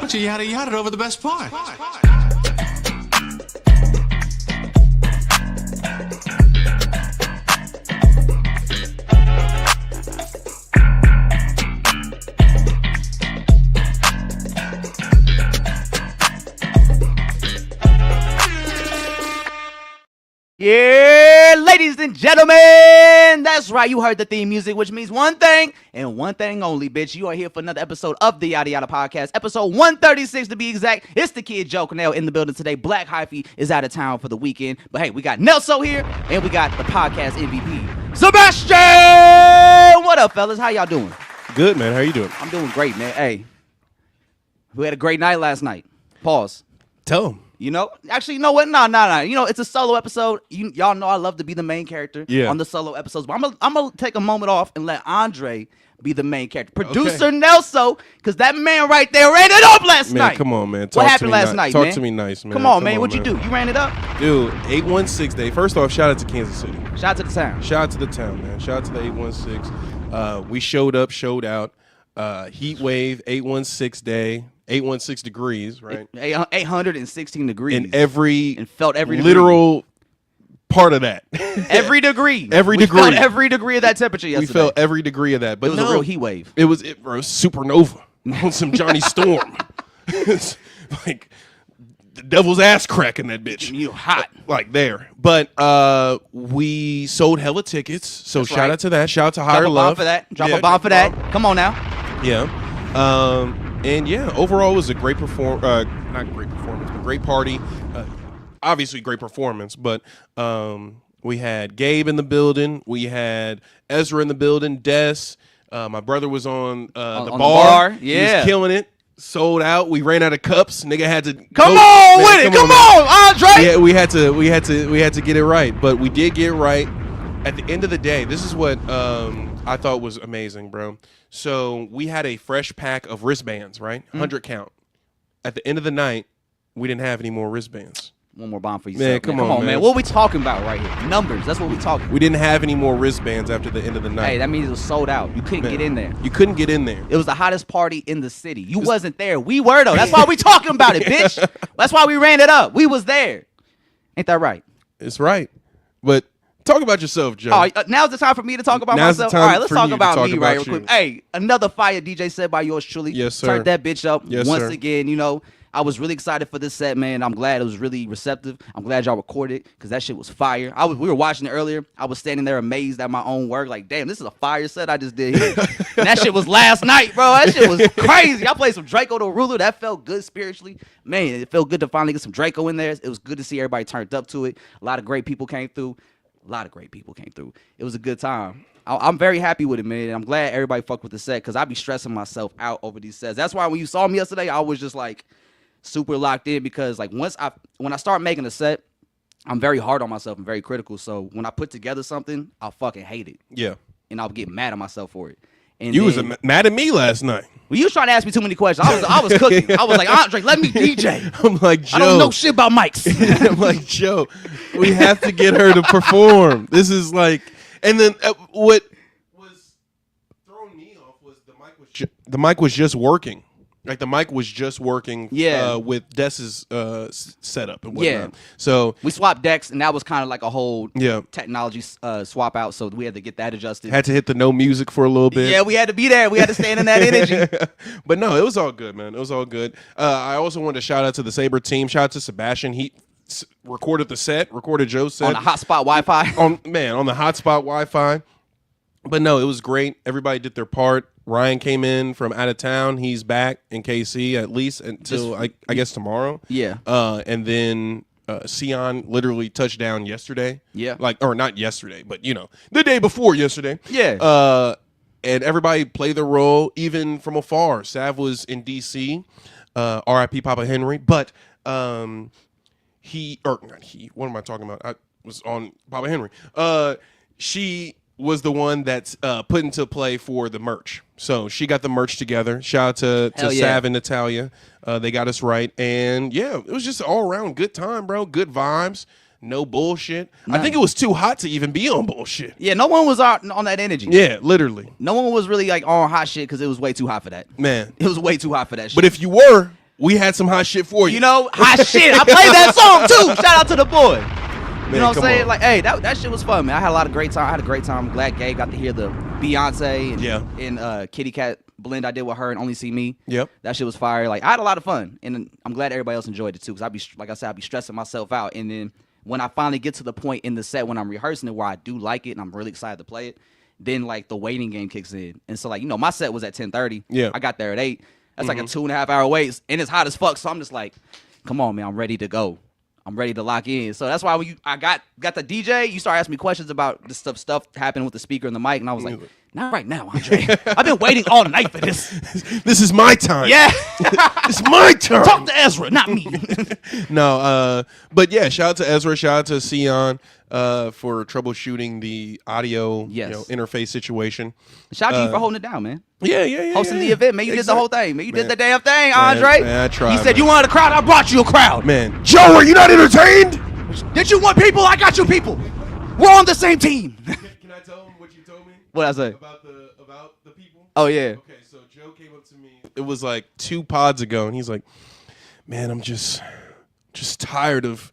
But you yada over the best part. Yeah, ladies and gentlemen, that's right. You heard the theme music, which means one thing and one thing only, bitch. You are here for another episode of the Yada Yada Podcast, episode 136 to be exact. It's the kid Joe Cornell in the building today. Black Hyphy is out of town for the weekend, but hey, we got Nelso here and we got the podcast MVP, Sebastian. What up, fellas? How y'all doing? Good, man. How you doing? I'm doing great, man. Hey, we had a great night last night. Pause. Tell him. You know, actually, you know what? No. You know, it's a solo episode. Y'all know I love to be the main character on the solo episodes. But I'm gonna take a moment off and let Andre be the main character. Producer Nelso, because that man right there ran it up last night. Come on, man. What happened last night, man? Talk to me nice, man. Come on, man. What'd you do? You ran it up? Dude, 816 day. First off, shout out to Kansas City. Shout out to the town. Shout out to the town, man. Shout out to the 816. We showed up, showed out. Heat wave, 816 day. 816 degrees, right? 816 degrees. And felt every literal part of that. Every degree. Every we degree. Felt every degree of that temperature yesterday. We felt every degree of that. But it was a real heat wave. It was supernova on some Johnny Storm. It's like the devil's ass crack in that bitch. You hot. Like there. But we sold hella tickets. So That's shout right. out to that. Shout out to Higher Drop a bomb Love. for that. Drop a bomb for that. Come on now. Yeah. And yeah, overall it was a great not great performance, but great party. Obviously great performance, but we had Gabe in the building, we had Ezra in the building, Des, my brother was on the bar. Yeah. He was killing it. Sold out. We ran out of cups. Nigga had to come on, Andre. Yeah, we had to get it right, but we did get it right. At the end of the day, this is what I thought was amazing, bro. So we had a fresh pack of wristbands, right? 100 count. At the end of the night, we didn't have any more wristbands. One more bomb for you, man. Come on, man. What are we talking about right here? Numbers. That's what we talking. We didn't have any more wristbands after the end of the night. Hey, that means it was sold out. You couldn't get in there. You couldn't get in there. It was the hottest party in the city. You wasn't there. We were though. That's why we talking about it, bitch. That's why we ran it up. We was there. Ain't that right? It's right. But talk about yourself, Joe. Oh, now's the time for me to talk about myself. All right, let's talk about me right real quick. Hey, another fire DJ set by yours truly. Yes, sir. Turned that bitch up once sir. again. You know, I was really excited for this set, man. I'm glad it was really receptive. I'm glad y'all recorded because that shit was fire. We were watching it earlier. I was standing there amazed at my own work. Like, damn, this is a fire set I just did here. And that shit was last night, bro. That shit was crazy. I played some Draco the Ruler. That felt good spiritually. Man, it felt good to finally get some Draco in there. It was good to see everybody turned up to it. A lot of great people came through. It was a good time. I'm very happy with it, man. I'm glad everybody fucked with the set because I be stressing myself out over these sets. That's why when you saw me yesterday, I was just like super locked in because like when I start making a set, I'm very hard on myself and very critical. So when I put together something, I'll fucking hate it. Yeah. And I'll get mad at myself for it. And you was mad at me last night. Well, you was trying to ask me too many questions. I was cooking. I was like, Andre, let me DJ. I'm like, Joe. I don't know shit about mics. I'm like, Joe, we have to get her to perform. This is like, and then what was throwing me off was the mic was just working. Like the mic was just working with Des's setup and whatnot. Yeah. So we swapped decks, and that was kind of like a whole technology swap out. So we had to get that adjusted. Had to hit the no music for a little bit. Yeah, we had to be there. We had to stand in that energy. But no, it was all good, man. It was all good. I also wanted to shout out to the Sabre team. Shout out to Sebastian. He recorded the set, recorded Joe's set. On the hotspot Wi-Fi. On the hotspot Wi-Fi. But no, it was great. Everybody did their part. Ryan came in from out of town. He's back in KC at least until I guess tomorrow. Yeah. And then Sion literally touched down yesterday. Yeah. Or not yesterday, but the day before yesterday. Yeah. And everybody played their role, even from afar. Sav was in DC, R.I.P. Papa Henry, but not he. What am I talking about? I was on Papa Henry. She was the one that's put into play for the merch. So she got the merch together. Shout out to Sav and Natalia. They got us right. And yeah, it was just an all-around good time, bro. Good vibes. No bullshit. Nice. I think it was too hot to even be on bullshit. Yeah, no one was on that energy. Yeah, literally. No one was really like on hot shit because it was way too hot for that. Man. It was way too hot for that shit. But if you were, we had some hot shit for you. You know, hot shit. I played that song too. Shout out to the boy. Man, you know what I'm saying? on. Like, hey, that shit was fun, man. I had a lot of great time. I had a great time. I'm glad Gabe got to hear the Beyonce and Kitty Cat blend I did with her and Only See Me. Yep. That shit was fire. Like, I had a lot of fun, and I'm glad everybody else enjoyed it too. Because like I said, I'd be stressing myself out, and then when I finally get to the point in the set when I'm rehearsing it where I do like it and I'm really excited to play it, then like the waiting game kicks in, and so like my set was at 10:30. Yeah. I got there at 8. That's like a 2.5 hour wait, and it's hot as fuck. So I'm just like, come on, man, I'm ready to go. I'm ready to lock in. So that's why when I got the DJ, you start asking me questions about the stuff happening with the speaker and the mic, and I was like, not right now, Andre. I've been waiting all night for this. This is my time. Yeah. It's my turn. Talk to Ezra, not me. No, but yeah, shout out to Ezra, shout out to Sion for troubleshooting the audio interface situation. Shout out to you for holding it down, man. Yeah. Hosting the event, man. You did the whole thing, man. You did the damn thing, Man, Andre. man, I tried, You said man. you wanted a crowd, I brought you a crowd. Man, Joe, are you not entertained? Did you want people? I got you people. We're on the same team. Can I tell him what you told me? What'd I say? About the people? Oh, yeah. Okay, so Joe came up to me. It was like 2 pods ago, and he's like, "Man, I'm just tired of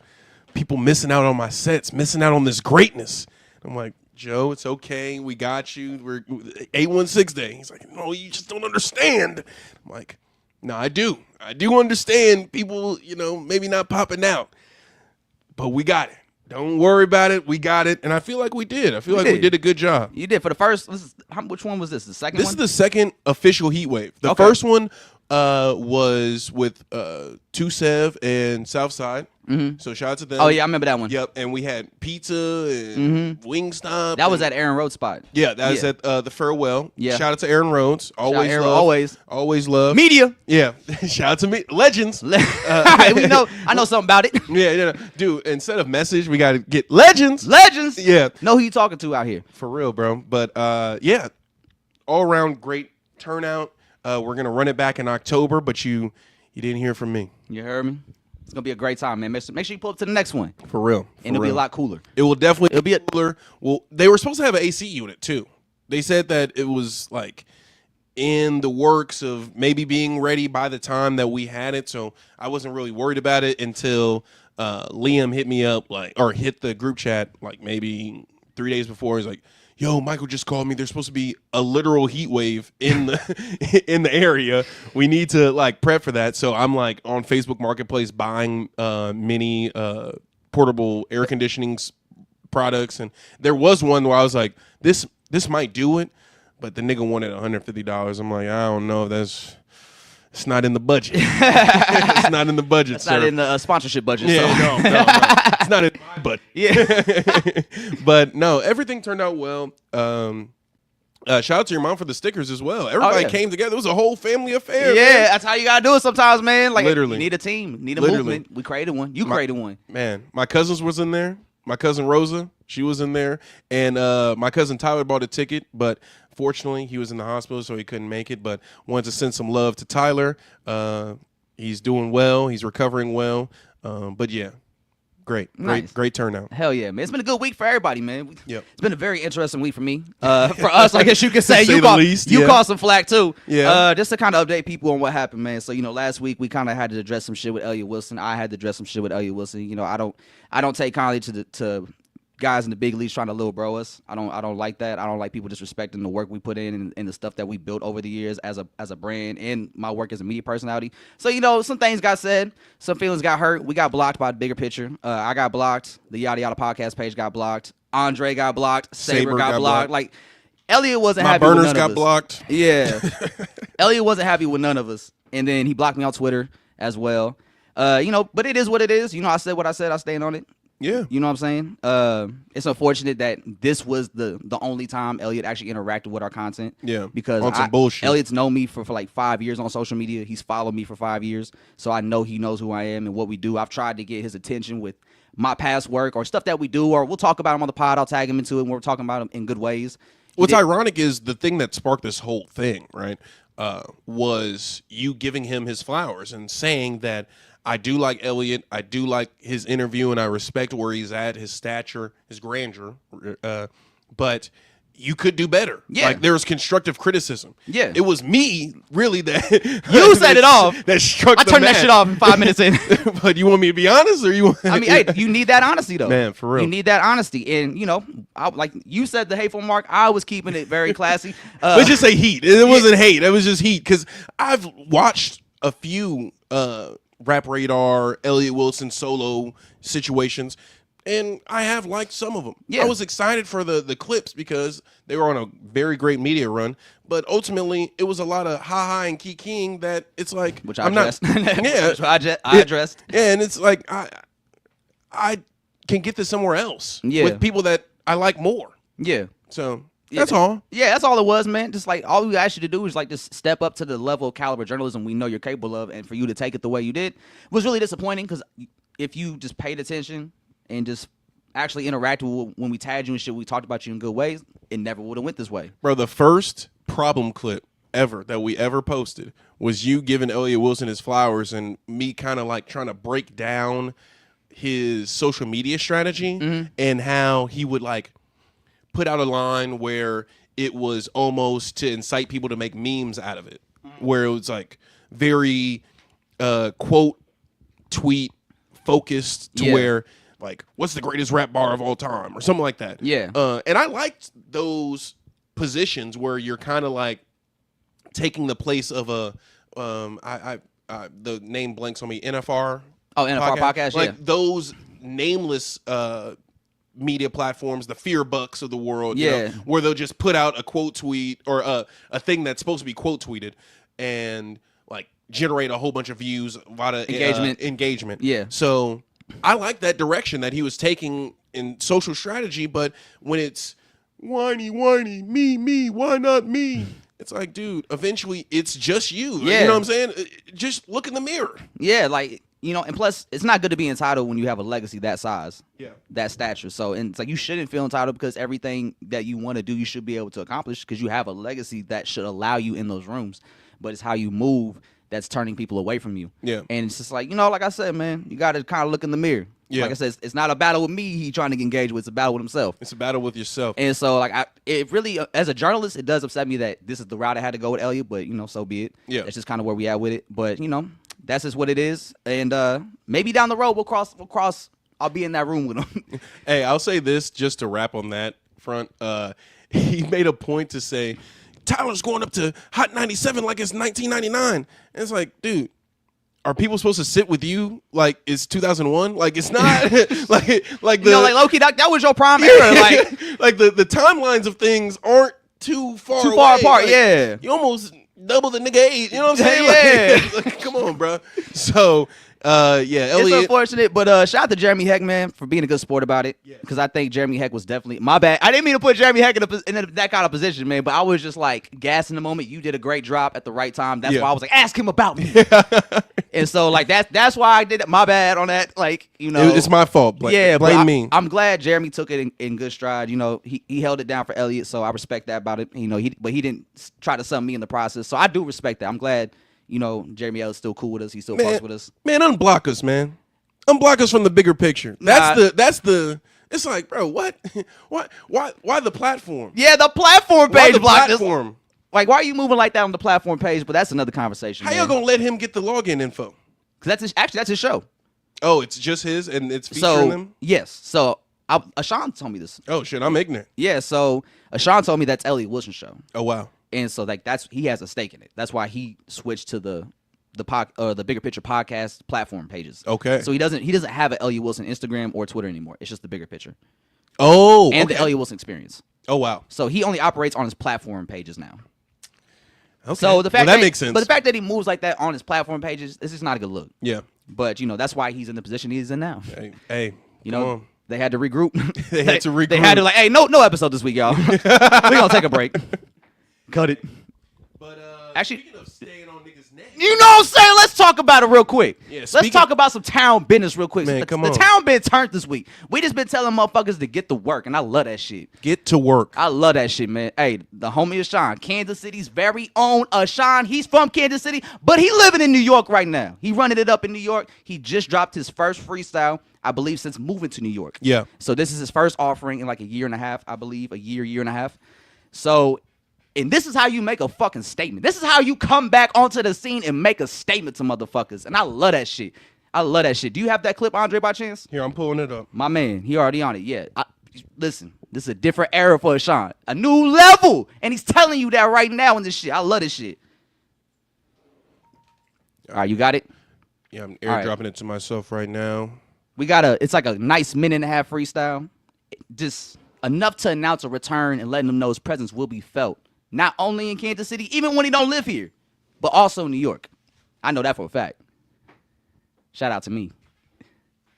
people missing out on my sets, missing out on this greatness." I'm like, "Joe, it's okay. We got you. We're 816 day." He's like, "No, you just don't understand." I'm like, "No, I do. I do understand people, maybe not popping out, but we got it. Don't worry about it. We got it." And I feel like we did. I feel like we did a good job. You did for the first. Which one was this? The second one? This is the second official heat wave. The Okay. first one was with Tusev and Southside. Mm-hmm. So shout out to them. Oh, yeah, I remember that one. Yep. And we had pizza and Wingstop. That was at Aaron Rhodes spot. Yeah, that was at the Farewell. Yeah. Shout out to Aaron Rhodes. Always Aaron, love. Always love. Media. Yeah. Shout out to me. Legends. I know something about it. Yeah. Dude, instead of message, we got to get legends. Legends. Yeah. Know who you talking to out here. For real, bro. But yeah, all around great turnout. We're gonna run it back in October, but you didn't hear from me. You heard me? It's gonna be a great time, man. Make sure you pull up to the next one. For real. And it'll be a lot cooler. It will definitely be cooler. Well, they were supposed to have an AC unit too. They said that it was like in the works of maybe being ready by the time that we had it. So I wasn't really worried about it until Liam hit me up or hit the group chat like maybe 3 days before. He's like, "Yo, Michael just called me. There's supposed to be a literal heat wave in the in the area. We need to prep for that." So I'm on Facebook Marketplace buying mini portable air conditioning products, and there was one where I was like, "This might do it," but the nigga wanted $150. I'm like, I don't know if it's not in the budget. It's not in the budget, It's sir. not in the sponsorship budget. Yeah, so. no. It's not in my budget. Yeah. But no, everything turned out well. Shout out to your mom for the stickers as well. Everybody came together. It was a whole family affair. Yeah, man. that's how you gotta do it sometimes, man. Like, Literally. you need a team, need a Literally. movement. We created one. You created one. Man, my cousins was in there. My cousin Rosa, she was in there, and my cousin Tyler bought a ticket, but fortunately he was in the hospital, so he couldn't make it. But wanted to send some love to Tyler. He's doing well. He's recovering well. But yeah, great turnout. Hell yeah, man. It's been a good week for everybody, man. Yep. It's been a very interesting week for me. For us, I guess you could say. To say You the caught, least, you yeah. caught some flack too. Yeah. Just to kind of update people on what happened, man. So, last week we kind of had to address some shit with Elliott Wilson. I had to address some shit with Elliott Wilson. I don't take kindly to guys in the big leagues trying to little bro us. I don't like that. I don't like people disrespecting the work we put in and the stuff that we built over the years as a brand and my work as a media personality. So, some things got said, some feelings got hurt. We got blocked by the bigger picture. I got blocked. The Yada Yada podcast page got blocked. Andre got blocked. Saber got blocked. Like, Elliott wasn't happy with none of us. My burners got blocked. Yeah. Elliott wasn't happy with none of us. And then he blocked me on Twitter as well. But it is what it is. I said what I said. I stand on it. Yeah. You know what I'm saying? It's unfortunate that this was the only time Elliott actually interacted with our content. Yeah. Because on some bullshit. Elliott's known me for like 5 years on social media. He's followed me for 5 years. So I know he knows who I am and what we do. I've tried to get his attention with my past work or stuff that we do, or we'll talk about him on the pod. I'll tag him into it, and we're talking about him in good ways. What's ironic is the thing that sparked this whole thing, right, was you giving him his flowers and saying that I do like Elliott, I do like his interview, and I respect where he's at, his stature, his grandeur. But you could do better. Yeah. Like there was constructive criticism. Yeah. It was me really that You set it off. That struck I the turned that match. shit off in 5 minutes in. But you want me to be honest, or you want? I mean, hey, you need that honesty though. Man, for real. You need that honesty, and you know, like you said, the hateful mark. I was keeping it very classy. Let's just say heat. It wasn't hate. It was just heat. Because I've watched a few Rap Radar, Elliott Wilson solo situations, and I have liked some of them. Yeah. I was excited for the clips because they were on a very great media run. But ultimately, it was a lot of ha-ha and kikiing that it's like, Which I addressed. Yeah. Which I addressed. Yeah, and it's like, I can get this somewhere else with people that I like more. Yeah. So that's all. Yeah, that's all it was, man. Just like all we asked you to do is like just step up to the level of caliber journalism we know you're capable of, and for you to take it the way you did was really disappointing. Because if you just paid attention and just actually interacted when we tagged you and shit, we talked about you in good ways, it never would have went this way. Bro, the first problem clip ever that we ever posted was you giving Elliott Wilson his flowers and me kind of like trying to break down his social media strategy and how he would like put out a line where it was almost to incite people to make memes out of it, where it was like very quote tweet focused to where like, what's the greatest rap bar of all time or something like that. Yeah. And I liked those positions where you're kind of like taking the place of a the name blanks on me, NFR. Oh, NFR podcast, like yeah. those nameless media platforms, the fear bucks of the world, you know, where they'll just put out a quote tweet or a thing that's supposed to be quote tweeted and like generate a whole bunch of views, a lot of engagement. Yeah. So I like that direction that he was taking in social strategy, but when it's whiny, me, why not me? It's like, dude, eventually it's just you. Yeah. You know what I'm saying? Just look in the mirror. Yeah, like, you know, and plus, it's not good to be entitled when you have a legacy that size, that stature. So, and it's like you shouldn't feel entitled because everything that you want to do, you should be able to accomplish because you have a legacy that should allow you in those rooms. But it's how you move that's turning people away from you. Yeah. And it's just like, you know, like I said, man, you got to kind of look in the mirror. Yeah. Like I said, it's not a battle with me he trying to engage with. It's a battle with himself. It's a battle with yourself. And so, like, it really, as a journalist, it does upset me that this is the route I had to go with Elliott, but, you know, so be it. Yeah. That's just kind of where we at with it. But, you know, that's just what it is. And maybe down the road we'll cross. I'll be in that room with him. Hey, I'll say this just to wrap on that front. He made a point to say, Tyler's going up to Hot 97 like it's 1999. And it's like, dude, are people supposed to sit with you like it's 2001? Like it's not like the, you know, like low-key, that was your prime era. Like the timelines of things aren't too far apart. Like, yeah, you almost double the nigga age. You know what I'm saying? Yeah. Like, come on, bro. So Elliott. It's unfortunate, but shout out to Jeremy Heck, man, for being a good sport about it. Because I think Jeremy Heck was definitely my bad. I didn't mean to put Jeremy Heck in that kind of position, man. But I was just like gas in the moment. You did a great drop at the right time. That's why I was like, ask him about me. And so like that's why I did it. My bad on that. Like, you know, it's my fault. Blame me. I'm glad Jeremy took it in good stride. You know, he held it down for Elliott, so I respect that about it. You know, but he didn't try to sum me in the process. So I do respect that. I'm glad. You know, Jeremy L is still cool with us. He still fucks with us. Man, unblock us, man. Unblock us from the bigger picture. That's the. It's like, bro, what? Why the platform? Yeah, the platform page blocked us. Platform. Like, why are you moving like that on the platform page? But that's another conversation. How y'all gonna let him get the login info? Because that's his show. Oh, it's just his, and it's featuring him. Yes. So Ashawn told me this. Oh shit, I'm ignorant. Yeah. So Ashawn told me that's Elliott Wilson's show. Oh wow. And so like he has a stake in it. That's why he switched to the Bigger Picture podcast platform pages. Okay. So he doesn't have an Elliott Wilson Instagram or Twitter anymore. It's just the Bigger Picture. Oh. And the Elliott Wilson Experience. Oh wow. So he only operates on his platform pages now. Okay. So the fact that makes sense. But the fact that he moves like that on his platform pages, this is not a good look. Yeah. But you know that's why he's in the position he's in now. Hey. You know. They had to regroup. They had to regroup. They had to like, hey, no episode this week, y'all. We're gonna take a break. Cut it. But actually, speaking of staying on niggas' necks, you know what I'm saying? Let's talk about it real quick. Yeah, let's talk about some town business real quick. Man, the come on. town been turned this week. We just been telling motherfuckers to get to work, and I love that shit. Get to work. I love that shit, man. Hey, the homie Ashawn, Kansas City's very own Ashawn. He's from Kansas City, but he living in New York right now. He running it up in New York. He just dropped his first freestyle, I believe, since moving to New York. Yeah. So this is his first offering in like a year and a half, I believe, a year and a half. So, and this is how you make a fucking statement. This is how you come back onto the scene and make a statement to motherfuckers. And I love that shit. I love that shit. Do you have that clip, Andre, by chance? Here, I'm pulling it up. My man, he already on it. Yeah. Listen, this is a different era for Sean. A new level. And he's telling you that right now in this shit. I love this shit. All right, you got it? Yeah, I'm airdropping it to myself right now. We got it's like a nice minute and a half freestyle. Just enough to announce a return and letting them know his presence will be felt. Not only in Kansas City, even when he don't live here, but also New York. I know that for a fact. Shout out to me.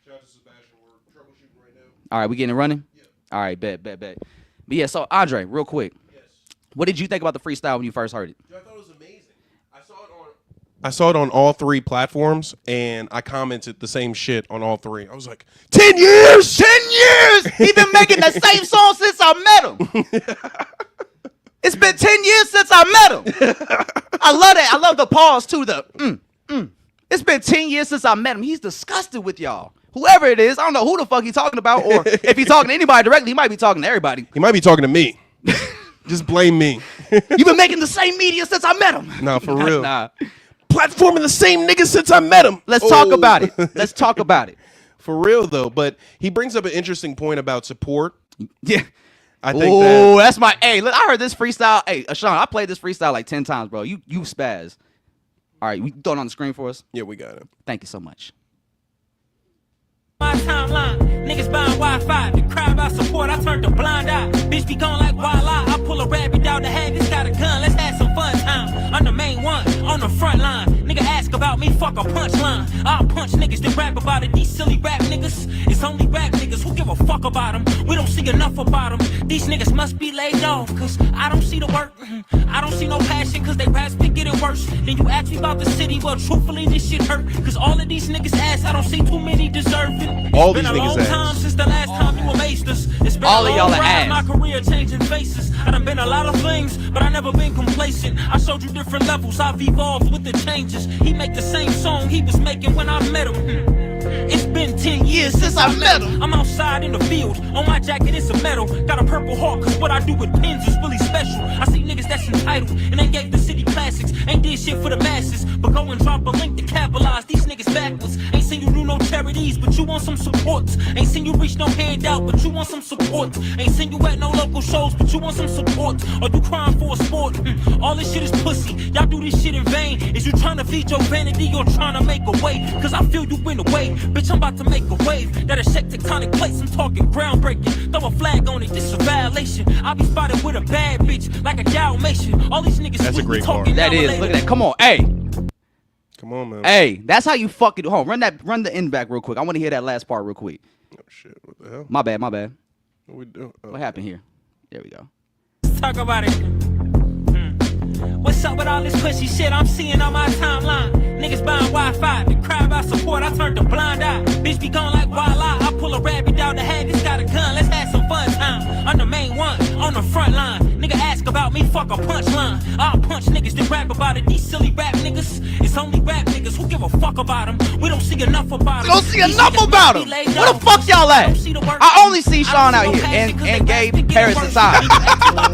Shout out to Sebastian. We're troubleshooting right now. All right, we getting it running? Yeah. All right, bet. But yeah, so Andre, real quick. Yes. What did you think about the freestyle when you first heard it? I thought it was amazing. I saw it on all 3 platforms, and I commented the same shit on all 3. I was like, 10 years! 10 years! He been making the same song since I met him. It's been 10 years since I met him. I love that. I love the pause, too. It's been 10 years since I met him. He's disgusted with y'all. Whoever it is, I don't know who the fuck he's talking about, or if he's talking to anybody directly, he might be talking to everybody. He might be talking to me. Just blame me. You've been making the same media since I met him. Nah, for real. Nah. Platforming the same nigga since I met him. Let's talk about it. Let's talk about it. For real, though. But he brings up an interesting point about support. Yeah. I think that's my... Hey, look, I heard this freestyle. Hey, Sean, I played this freestyle like 10 times, bro. You spaz. All right, we throw it on the screen for us? Yeah, we got it. Thank you so much. My timeline, niggas buying Wi-Fi. The crowd about support, I turned a blind eye. Bitch be gone like voila. I pull a rabbit out the hat, this got a gun. Let's have some fun time. I'm the main one, on the front line. Nigga ask about me, fuck a punchline. I'll punch niggas that rap about it. These silly rap niggas, it's only rap niggas who give a fuck about them. We don't see enough about them. These niggas must be laid off, cause I don't see the work. I don't see no passion, cause they raps been getting worse. Then you ask me about the city, well truthfully this shit hurt. Cause all of these niggas ass, I don't see too many deserving. All these niggas ass. Time since the last time you amazed us. It's been all a of y'all long are ride, ass. my career changing faces. I done been a lot of things, but I never been complacent. I showed you different levels, I've evolved with the changes. He make the same song he was making when I met him. It's been 10 years since I met him. I'm outside in the field, on my jacket it's a medal. Got a purple heart, cause what I do with pins is really special. I see niggas that's entitled, and they gave the city classics. Ain't did shit for the masses, but go and drop a link to capitalize these niggas backwards. Ain't seen you do no charities, but you want some support. Ain't seen you reach no handout, but you want some support. Ain't seen you at no local shows, but you want some support. Or you crying for a sport. All this shit is pussy, y'all do this shit in vain. Is you trying to feed your vanity or trying to make a way? Cause I feel you in a way, bitch I'm about to make a wave. That'll shake tectonic plates, I'm talking groundbreaking. Throw a flag on it, this a violation. I'll be spotted with a bad bitch, like a Dalmatian. All these niggas that's a great bar. That is, look at that, come on, hey. Come on, man. Hey, that's how you fucking, hold on, run the end back real quick. I want to hear that last part real quick. Oh shit, what the hell? My bad. What we do? What happened here? There we go. Let's talk about it. What's up with all this pussy shit I'm seeing on my timeline? Niggas buying Wi-Fi, the crowd about support, I turned a blind eye. Bitch be gone like voila. I pull a rabbit out the hat, this got a gun, let's have some fun time. I'm the main one, on the front line. Nigga ask about me, fuck a punchline. I'll punch niggas that rap about it. These silly rap niggas, it's only rap niggas who give a fuck about them. We don't see enough about them. We don't see enough about them. Where the fuck y'all at? I only see Sean out here and Gabe, Paris, and Ty.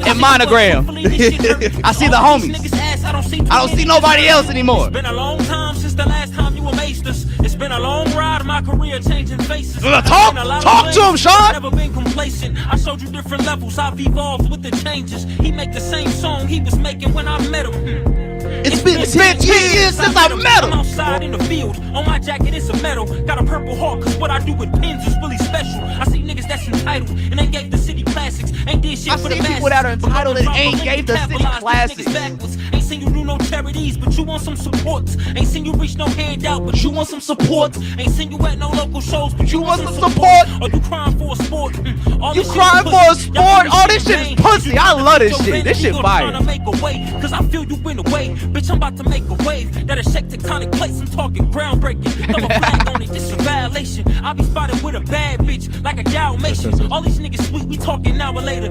And Monogram. I see the homies. I don't see nobody else anymore. It's been a long time since the last time you amazed us. It's been a long ride, my career changing faces. Talk to him, Sean. Never been complacent. I showed you different levels, I've evolved with the changes. He make the same song he was making when I met him. It's been 10 years since I met him. I'm outside in the field, on my jacket it's a medal. Got a purple heart, cause what I do with pins is really special. I see niggas that's entitled, and they gave the city classics. Ain't did shit for the masses. I see people that are entitled and ain't gave the city classics. Ain't seen you do no charities, but you want some support. Ain't seen you reach no handout, but you want some support. Ain't seen you at no local shows, but you want some support. Or you crying for a sport. You crying for a sport? Oh, this shit is pussy. I love this shit. This shit fire. Cause I feel you in a way. Bitch, I'm about to make a wave that'll shake tectonic plates. I'm talking groundbreaking. Throw a flag on it, this a violation. I'll be spotted with a bad bitch, like a Dalmatian. All these niggas sweet, we talking now or later.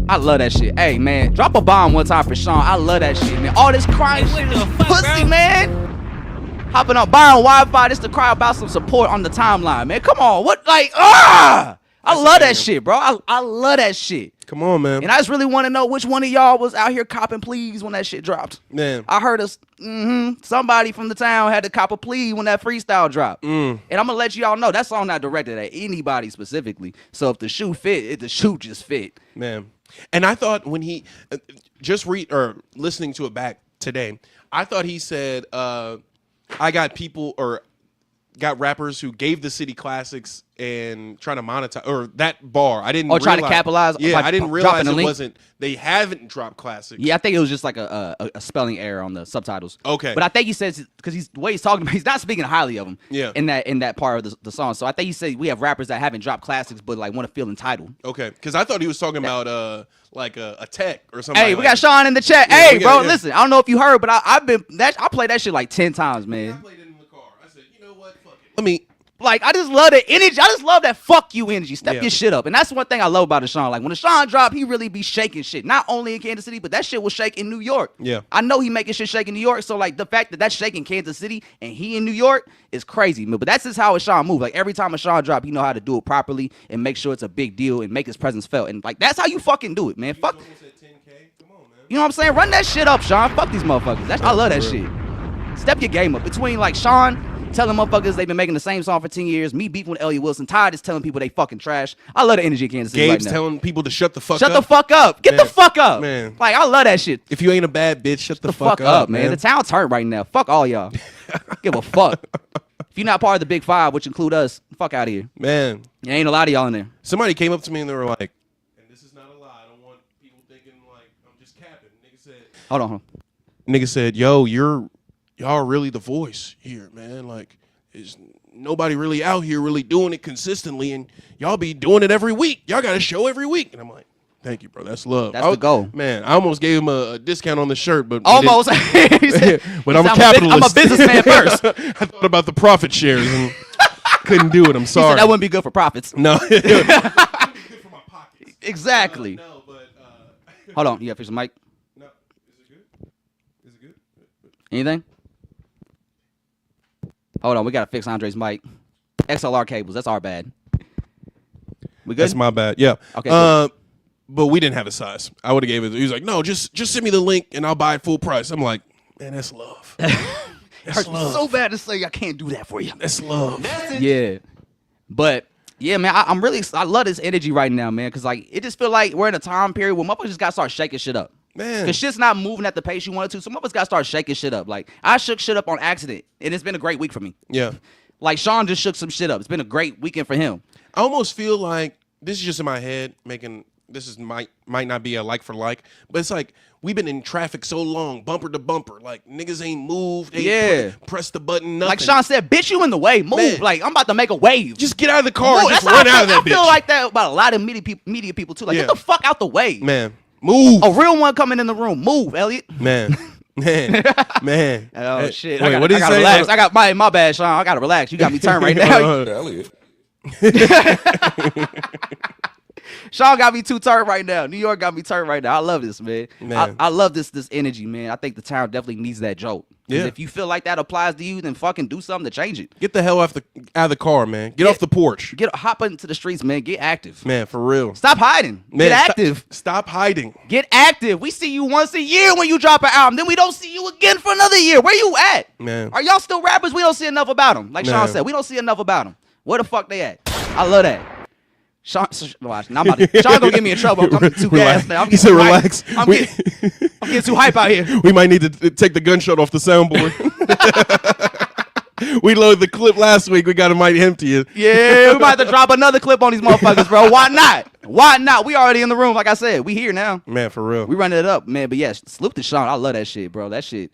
I love that shit. Hey, man, drop a bomb one time for Sean. I love that shit, man. All this crying shit is pussy, bro. Man. Hopping up, buying Wi-Fi just to cry about some support on the timeline, man. Come on. What, like, I love that shit, bro. I love that shit. Come on, man. And I just really want to know which one of y'all was out here copping pleas when that shit dropped. Man. I heard somebody from the town had to cop a plea when that freestyle dropped. And I'm going to let y'all know that song not directed at anybody specifically. So if the shoe fit, the shoe just fit. Man. And I thought when he listening to it back today, I thought he said, I got rappers who gave the city classics and trying to monetize, or that bar. I didn't trying to capitalize. Yeah, I didn't realize it link? wasn't, they haven't dropped classics. Yeah, I think it was just like a spelling error on the subtitles. Okay. But I think he says, because the way he's talking about, he's not speaking highly of them in that part of the song. So I think he said we have rappers that haven't dropped classics but like want to feel entitled. Okay, because I thought he was talking about like a tech or something. Hey, we got Sean in the chat. Yeah, hey, bro, listen, I don't know if you heard, but I played that shit like 10 times, man. I played it in the car. I said, you know what? Fuck it. Let me. Like, I just love that energy. I just love that fuck you energy. Step Yeah. your shit up. And that's one thing I love about Deshaun. Like, when Deshaun dropped, he really be shaking shit. Not only in Kansas City, but that shit was shake in New York. Yeah. I know he making shit shake in New York. So, like, the fact that that's shaking Kansas City and he in New York is crazy, man. But that's just how Deshaun move. Like, every time Deshaun drop, he know how to do it properly and make sure it's a big deal and make his presence felt. And, like, that's how you fucking do it, man. Fuck. Almost at 10K. Come on, man. You know what I'm saying? Run that shit up, Sean. Fuck these motherfuckers. I love that shit. Step your game up. Between, like, Sean telling motherfuckers they've been making the same song for 10 years, me beefing with Elliot Wilson, Ty just telling people they fucking trash. I love the energy of Kansas City Gabe's right now. telling people to shut the fuck up. Shut the fuck up. Get the fuck up. Man. Like, I love that shit. If you ain't a bad bitch, shut the Fuck up, man. The town's hurt right now. Fuck all y'all. Give a fuck. If you're not part of the Big Five, which include us, fuck out of here. Man. There ain't a lot of y'all in there. Somebody came up to me and they were like, and this is not a lie, I don't want people thinking like I'm just capping. Hold on. Nigga said, yo, y'all are really the voice here, man. Like, is nobody really out here really doing it consistently, and y'all be doing it every week. Y'all got a show every week. And I'm like, thank you, bro. That's love. That's the goal. Man, I almost gave him a discount on the shirt, but Almost. He said, but I'm a capitalist. I'm a businessman first. I thought about the profit shares and couldn't do it. I'm He sorry. said that wouldn't be good for profits. No. It would be good for my pockets. Exactly. No, but Hold on. You got to fix the mic? no. Is it good? Is it good? Anything? Hold on. We got to fix Andre's mic. XLR cables. That's our bad. We good? That's my bad. Yeah. Okay, cool. But we didn't have a size. I would have gave it. He was like, no, just send me the link and I'll buy it full price. I'm like, man, that's love. Hurts me so bad to say I can't do that for you. That's love. Yeah. But yeah, man, I love this energy right now, man, because like it just feel like we're in a time period where motherfuckers just gotta start shaking shit up. Man. Because shit's not moving at the pace you wanted to, so motherfuckers gotta start shaking shit up. Like I shook shit up on accident, and it's been a great week for me. Yeah. Like Sean just shook some shit up. It's been a great weekend for him. I almost feel like this is just in my head might not be a like for like, but it's like we've been in traffic so long, bumper to bumper, like niggas ain't moved, press the button, nothing. Like Sean said, bitch, you in the way, move. Man. Like I'm about to make a wave. Just get out of the car and Move. just That's how run out of that I feel bitch. like that about a lot of media people too. Like get the fuck out the way, Man, move. A real one coming in the room, move, Elliot. Man. Man. Oh Hey, shit! Wait, I what did he gotta say? relax. I got my bad, Sean. I gotta relax. You got me turned right now. Elliot. Sean got me too turned right now. New York got me turned right now. I love this, man. I love this energy, man. I think the town definitely needs that jolt. Yeah. If you feel like that applies to you, then fucking do something to change it. Get the hell out of the car, man. Get off the porch. Hop into the streets, man. Get active. Man, for real. Stop hiding. Man, Get active. Stop hiding. Get active. We see you once a year when you drop an album. Then we don't see you again for another year. Where you at? Man. Are y'all still rappers? We don't see enough about them. Like Sean Man. said, we don't see enough about them. Where the fuck they at? I love that. Sean, watch. Now Sean gonna get me in trouble. I'm coming too fast now. He said, relax. I'm getting too hype out here. We might need to take the gunshot off the soundboard. We loaded the clip last week. We got it might empty it. Yeah, we might have to drop another clip on these motherfuckers, bro. Why not? Why not? We already in the room, like I said. We here now. Man, for real. We running it up, man. But yes, salute to Sean. I love that shit, bro. That shit.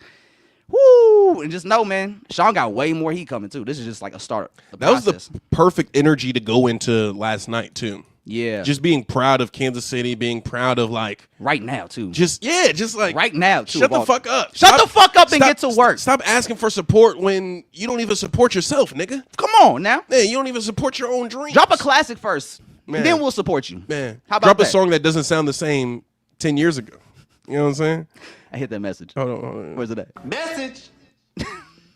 Woo! And just know, man, Sean got way more heat coming too. This is just like a start. That was the perfect energy to go into last night too. Yeah. Just being proud of Kansas City, being proud of like right now too. just like right now too. Shut the fuck up. Shut the fuck up and get to work. Stop asking for support when you don't even support yourself, nigga. Come on now. Man, you don't even support your own dreams. Drop a classic first. Man. And then we'll support you. Man. How about Drop that? a song that doesn't sound the same 10 years ago. You know what I'm saying? I hit that message. Hold on. Where's it at? Message.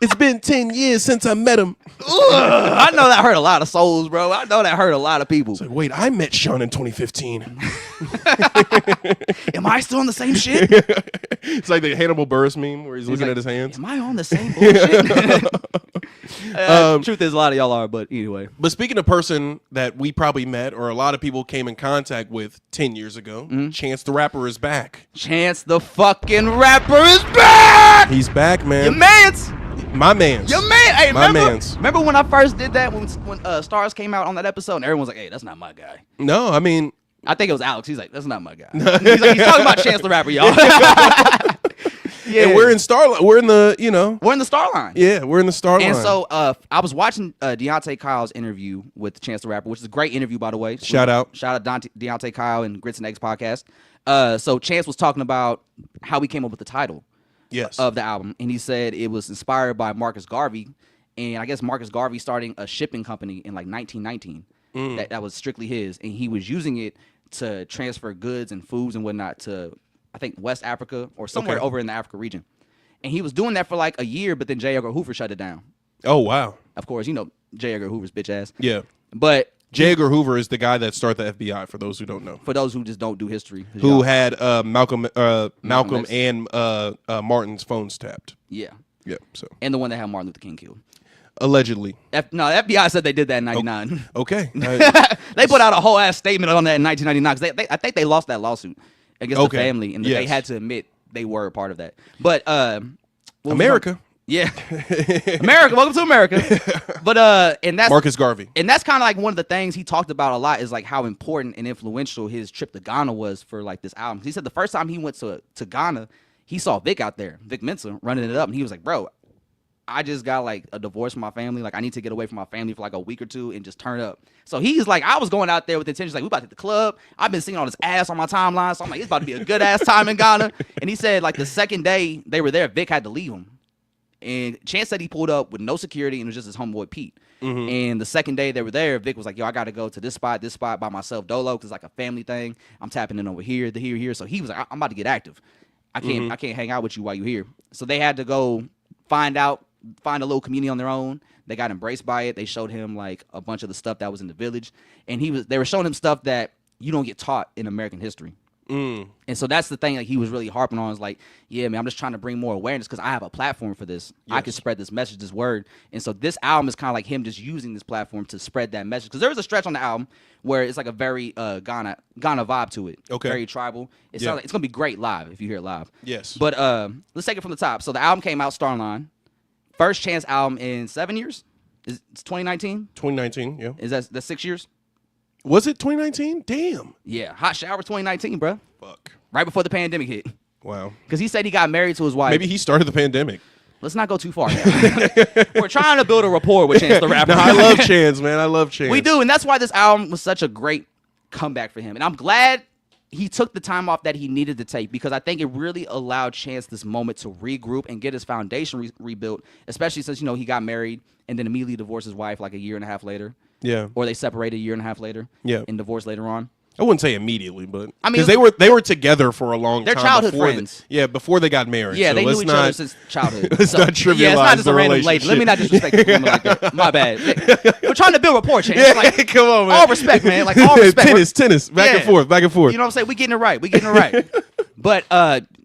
It's been 10 years since I met him. I know that hurt a lot of souls, bro. I know that hurt a lot of people. Like, wait, I met Sean in 2015. Am I still on the same shit? It's like the Hannibal Buress meme where he's looking at his hands. Am I on the same bullshit? Truth is, a lot of y'all are, but anyway. But speaking of person that we probably met or a lot of people came in contact with 10 years ago, Chance the Rapper is back. Chance the fucking Rapper is back! He's back, man. Your man's! My man's. Your man! Hey, My man's. remember when I first did that, when Stars came out on that episode, and everyone was like, hey, that's not my guy. No, I mean... I think it was Alex. He's like, that's not my guy. He's talking about Chance the Rapper, y'all. Yeah. And we're in Starline. We're in the, you know. We're in the star line. Yeah, we're in the Starline. And so I was watching Deontay Kyle's interview with Chance the Rapper, which is a great interview, by the way. Shout out Deontay Kyle and Grits and Eggs podcast. So Chance was talking about how he came up with the title of the album. And he said it was inspired by Marcus Garvey. And I guess Marcus Garvey starting a shipping company in like 1919. That was strictly his. And he was using it to transfer goods and foods and whatnot to, I think, West Africa or somewhere over in the Africa region. And he was doing that for like a year, but then J. Edgar Hoover shut it down. Oh, wow. Of course, you know J. Edgar Hoover's bitch ass. Yeah. But J. Edgar Hoover is the guy that started the FBI, for those who don't know. For those who just don't do history. Who had Malcolm X. and Martin's phones tapped. Yeah. Yeah, so. And the one that had Martin Luther King killed. Allegedly. No, the FBI said they did that in 99. Okay. They put out a whole ass statement on that in 1999 because I think they lost that lawsuit against the family, and they had to admit they were a part of that. But America. Yeah. America, welcome to America. But and that's Marcus Garvey. And that's kind of like one of the things he talked about a lot is like how important and influential his trip to Ghana was for like this album. He said the first time he went to Ghana, he saw Vic out there, Vic Mensa, running it up, and he was like, bro, I just got like a divorce from my family. Like I need to get away from my family for like a week or two and just turn up. So he's like, I was going out there with intentions like we about to hit the club. I've been seeing all this ass on my timeline. So I'm like, it's about to be a good ass time in Ghana. And he said like the second day they were there, Vic had to leave him. And Chance said he pulled up with no security and it was just his homeboy Pete. And the second day they were there, Vic was like, yo, I got to go to this spot by myself, dolo, because it's like a family thing. I'm tapping in over here, here. So he was like, I'm about to get active. I can't hang out with you while you're here. So they had to go find a little community on their own. They got embraced by it. They showed him like a bunch of the stuff that was in the village, and they were showing him stuff that you don't get taught in American history. And so that's the thing that he was really harping on is like, yeah, man, I'm just trying to bring more awareness because I have a platform for this. I can spread this message, this word. And so this album is kind of like him just using this platform to spread that message. Because there was a stretch on the album where it's like a very Ghana vibe to it. Okay. Very tribal. It sounds like it's going to be great live if you hear it live. Yes. But let's take it from the top. So the album came out, Starline. First Chance album in 7 years? It's 2019? 2019, yeah. Is that 6 years? Was it 2019? Damn. Yeah, Hot Shower 2019, bro. Fuck. Right before the pandemic hit. Wow. Because he said he got married to his wife. Maybe he started the pandemic. Let's not go too far now. We're trying to build a rapport with Chance the Rapper. No, I love Chance, man. I love Chance. We do, and that's why this album was such a great comeback for him. And I'm glad he took the time off that he needed to take because I think it really allowed Chance this moment to regroup and get his foundation rebuilt, especially since, you know, he got married and then immediately divorced his wife like a year and a half later. Yeah. Or they separated a year and a half later. Yeah. And divorced later on. I wouldn't say immediately, but I mean, because they were together for a long time. They're childhood friends. Before they got married. Yeah, so they knew each other since childhood. Let's not trivialize yeah, it's not just the a random lady. Let me not disrespect the women like that. My bad. We're trying to build rapport, Chance. Yeah, like, come on, man. All respect, man. Like all respect. tennis, back and forth. You know what I'm saying? We getting it right. But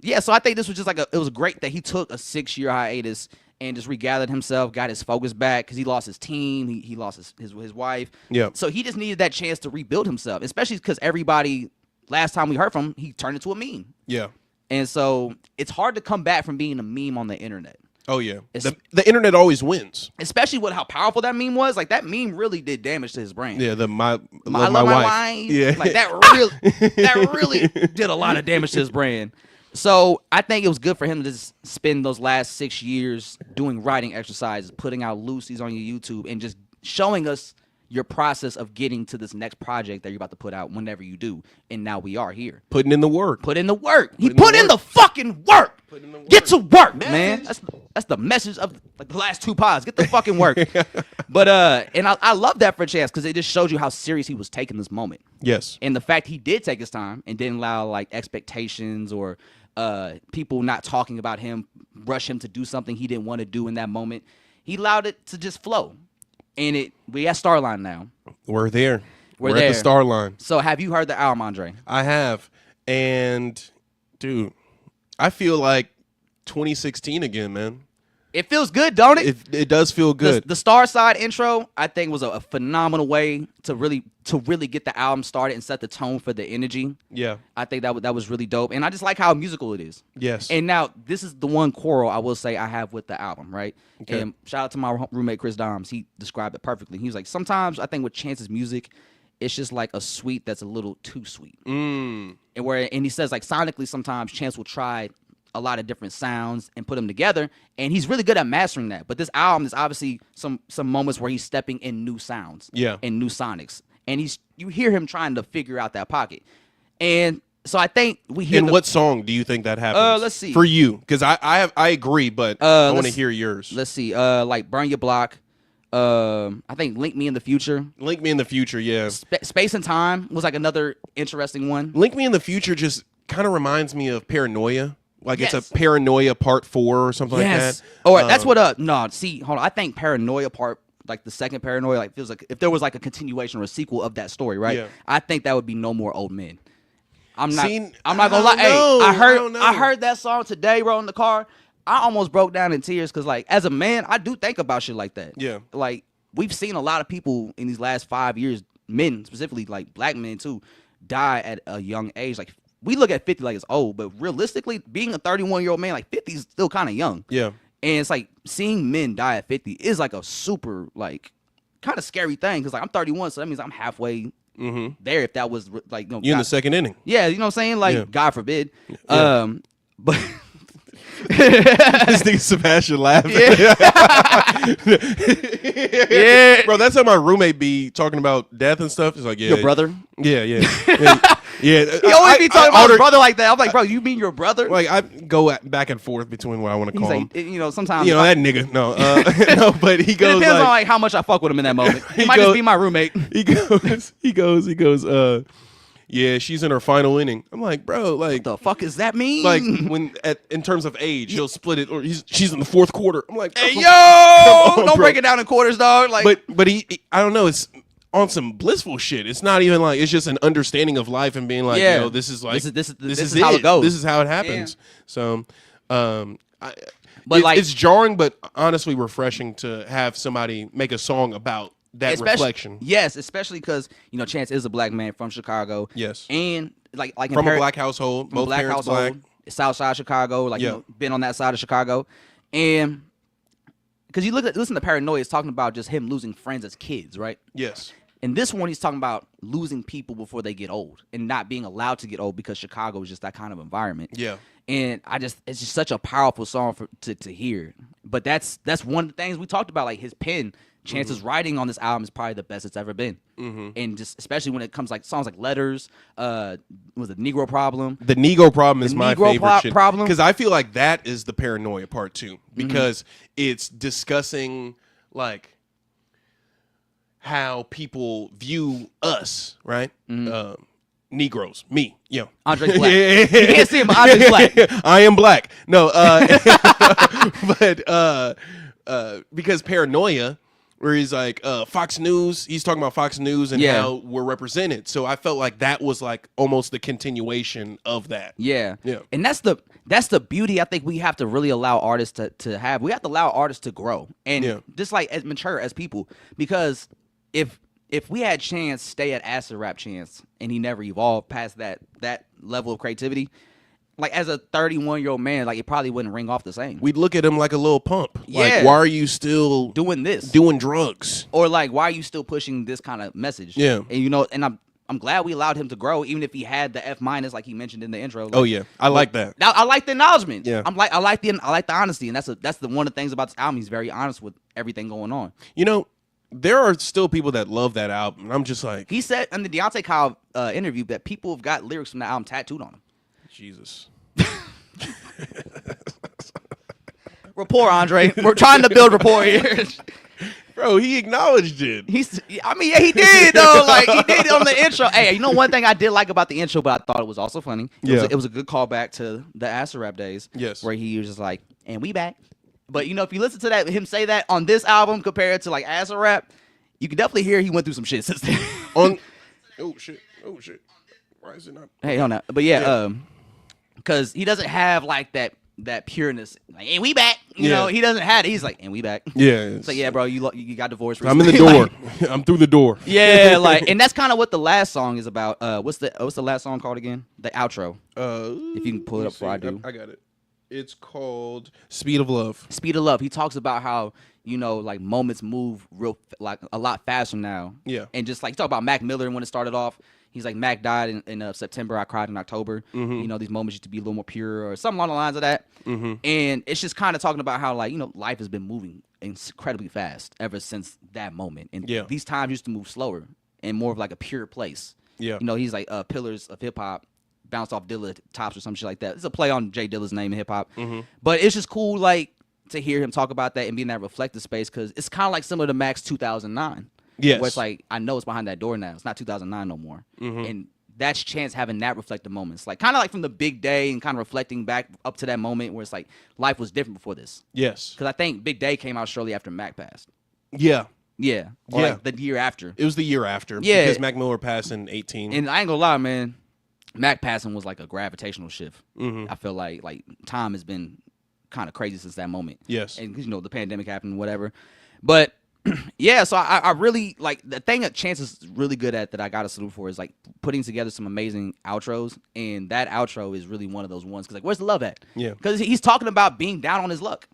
yeah, so I think this was just like it was great that he took a 6-year hiatus and just regathered himself, got his focus back because he lost his team, he lost his wife. Yeah. So he just needed that chance to rebuild himself, especially because everybody, last time we heard from him, he turned into a meme. Yeah. And so it's hard to come back from being a meme on the internet. Oh, yeah. The internet always wins. Especially with how powerful that meme was. Like, that meme really did damage to his brand. Yeah, I love my wife. Yeah. Like, that really did a lot of damage to his brand. So I think it was good for him to just spend those last 6 years doing writing exercises, putting out Lucy's on your YouTube, and just showing us your process of getting to this next project that you're about to put out whenever you do. And now we are here. Putting in the work. Put in the work. He put in the fucking work. Get to work, man. That's the message of like the last 2 pods. Get the fucking work. But and I love that for Chance because it just shows you how serious he was taking this moment. Yes. And the fact he did take his time and didn't allow like expectations or people not talking about him, rush him to do something he didn't want to do in that moment. He allowed it to just flow. And we at Starline now. We're there. We're at there. the star line. So have you heard the album, Andre? I have. And, dude, I feel like 2016 again, man. It feels good, don't it? It does feel good. The Star Side intro, I think, was a phenomenal way to really get the album started and set the tone for the energy. Yeah. I think that was really dope. And I just like how musical it is. Yes. And now, this is the one quarrel I will say I have with the album, right? Okay. And shout out to my roommate, Chris Doms. He described it perfectly. He was like, sometimes I think with Chance's music, it's just like a sweet that's a little too sweet. And he says, like, sonically, sometimes Chance will try a lot of different sounds and put them together, and he's really good at mastering that. But this album is obviously some moments where he's stepping in new sounds, and new sonics, and you hear him trying to figure out that pocket. And so I think we hear. In what song do you think that happens? Let's see. For you, because I agree, but I want to hear yours. Let's see. Like Burn Your Block. I think Link Me in the Future. Link Me in the Future, yeah. Space and Time was like another interesting one. Link Me in the Future just kind of reminds me of Paranoia. Like Yes. it's a Paranoia Part 4 or something like that. Oh, that's what. No, see, hold on. I think Paranoia Part, like the second Paranoia, like feels like if there was like a continuation or a sequel of that story, right? Yeah. I think that would be No More Old Men. I'm not See, gonna I lie. don't know. Hey, I don't know. I heard that song today, bro, in the car. I almost broke down in tears because, like, as a man, I do think about shit like that. Yeah. Like, we've seen a lot of people in these last 5 years, men specifically, like black men too, die at a young age. Like, we look at 50 like it's old, but realistically, being a 31-year-old man, like 50 is still kind of young. Yeah. And it's like seeing men die at 50 is like a super, like, kind of scary thing because, like, I'm 31, so that means I'm halfway there. If that was like, you know, You're in the second inning. yeah, you know what I'm saying? Like, Yeah. God forbid. Yeah. But This nigga Sebastian laughing. Yeah. Bro, that's how my roommate be talking about death and stuff. It's like, yeah. your brother. Yeah, yeah. Yeah. He always be talking about his brother like that. I'm like, bro, you mean your brother? Like, I go back and forth between what I want to He's call like, him. you know, sometimes You know, that nigga. No, no, but he it goes depends on like, like how much I fuck with him in that moment. He He might just goes- be my roommate. he goes, yeah, she's in her final inning. I'm like, bro, like, The fuck does that mean? like when in terms of age, he'll split it, or she's in the fourth quarter. I'm like, hey, bro, yo, on, don't bro. break it down in quarters, dog. Like, But he, I don't know. It's on some blissful shit. It's not even like it's just an understanding of life and being like, Yeah. you know, this is like This is how it goes. This is how it happens. So, But, but like- it's jarring, but honestly refreshing to have somebody make a song about that reflection. Yes, especially because, you know, Chance is a black man from Chicago. Yes. And like in From a black household, from both black parents household, black. South Side Chicago, like, Yeah. you know, been on that side of Chicago. And because you listen to Paranoia, it's talking about just him losing friends as kids, right? Yes. And this one, he's talking about losing people before they get old and not being allowed to get old because Chicago is just that kind of environment. Yeah. And it's just such a powerful song to hear. But that's one of the things we talked about, like his pen. Chance's writing on this album is probably the best it's ever been. And just especially when it comes like songs like Letters, was it Negro Problem? The Negro Problem is my Negro favorite shit. Problem? Because I feel like that is the Paranoia part too. Because it's discussing like how people view us, right? Negroes, me, you know. Andre's black. You can't see him, but Andre's black. I am black. No, but because Paranoia, where he's like Fox News, he's talking about Fox News and Yeah. how we're represented. So I felt like that was like almost the continuation of that. Yeah. Yeah. And that's the beauty I think we have to really allow artists to have. We have to allow artists to grow. And Yeah. just like as mature as people. Because if we had Chance stay at acid rap Chance and he never evolved past that level of creativity, like as a 31-year-old man, like it probably wouldn't ring off the same. We'd look at him like a little pump. Yeah. Like, why are you still Doing this. doing drugs? Or like, why are you still pushing this kind of message? Yeah. And you know, and I'm glad we allowed him to grow, even if he had the F- like he mentioned in the intro. Like, Oh yeah, I like that. Now, I like the acknowledgement. Yeah. I like the honesty, and that's the one of the things about this album. He's very honest with everything going on. You know, there are still people that love that album. And I'm just like, He said in the Deontay Kyle interview that people have got lyrics from the album tattooed on them. Jesus. Rapport, Andre. We're trying to build rapport here. Bro, he acknowledged it. I mean, yeah, he did though. Like he did it on the intro. Hey, you know one thing I did like about the intro, but I thought it was also funny. It was a good callback to the Acid Rap days. Yes. Where he was just like, and we back. But you know, if you listen to him say that on this album compared to like Acid Rap, you can definitely hear he went through some shit since then. Oh shit. Why is it not? Hey, hold on. But yeah, because he doesn't have like that pureness. Like, and we back. You know, he doesn't have it. He's like, and we back. Yeah. So yeah, bro, you got divorced I'm recently. in the door. Like, I'm through the door. yeah, like, and that's kind of what the last song is about. What's the last song called again? The outro. If you can pull it up before I do. I got it. It's called Speed of Love. Speed of Love. He talks about how, you know, like moments move like a lot faster now. Yeah. And just like, you talk about Mac Miller when it started off. He's like, Mac died in September. I cried in October. You know, these moments used to be a little more pure or something along the lines of that. And it's just kind of talking about how, like, you know, life has been moving incredibly fast ever since that moment. And these times used to move slower and more of like a pure place. Yeah. You know, he's like Pillars of Hip Hop. Bounced off Dilla tops or some shit like that. It's a play on Jay Dilla's name in hip hop. But it's just cool, like, to hear him talk about that and be in that reflective space, because it's kind of like similar to Mac's 2009. Yes. Where it's like, I know it's behind that door now. It's not 2009 no more. And that's Chance having that reflective moments. Like, kind of like from the big day and kind of reflecting back up to that moment where it's like, life was different before this. Yes. Because I think Big Day came out shortly after Mac passed. Yeah. Yeah. Or like the year after. It was the year after. Yeah. Because Mac Miller passed in 18. And I ain't gonna lie, man. Mac passing was like a gravitational shift. I feel like time has been kind of crazy since that moment. Yes. And you know, the pandemic happened, whatever. But yeah, so I really like the thing that Chance is really good at that I got to salute for is like putting together some amazing outros, and that outro is really one of those ones. Cause like, where's the love at? Yeah. Cause he's talking about being down on his luck,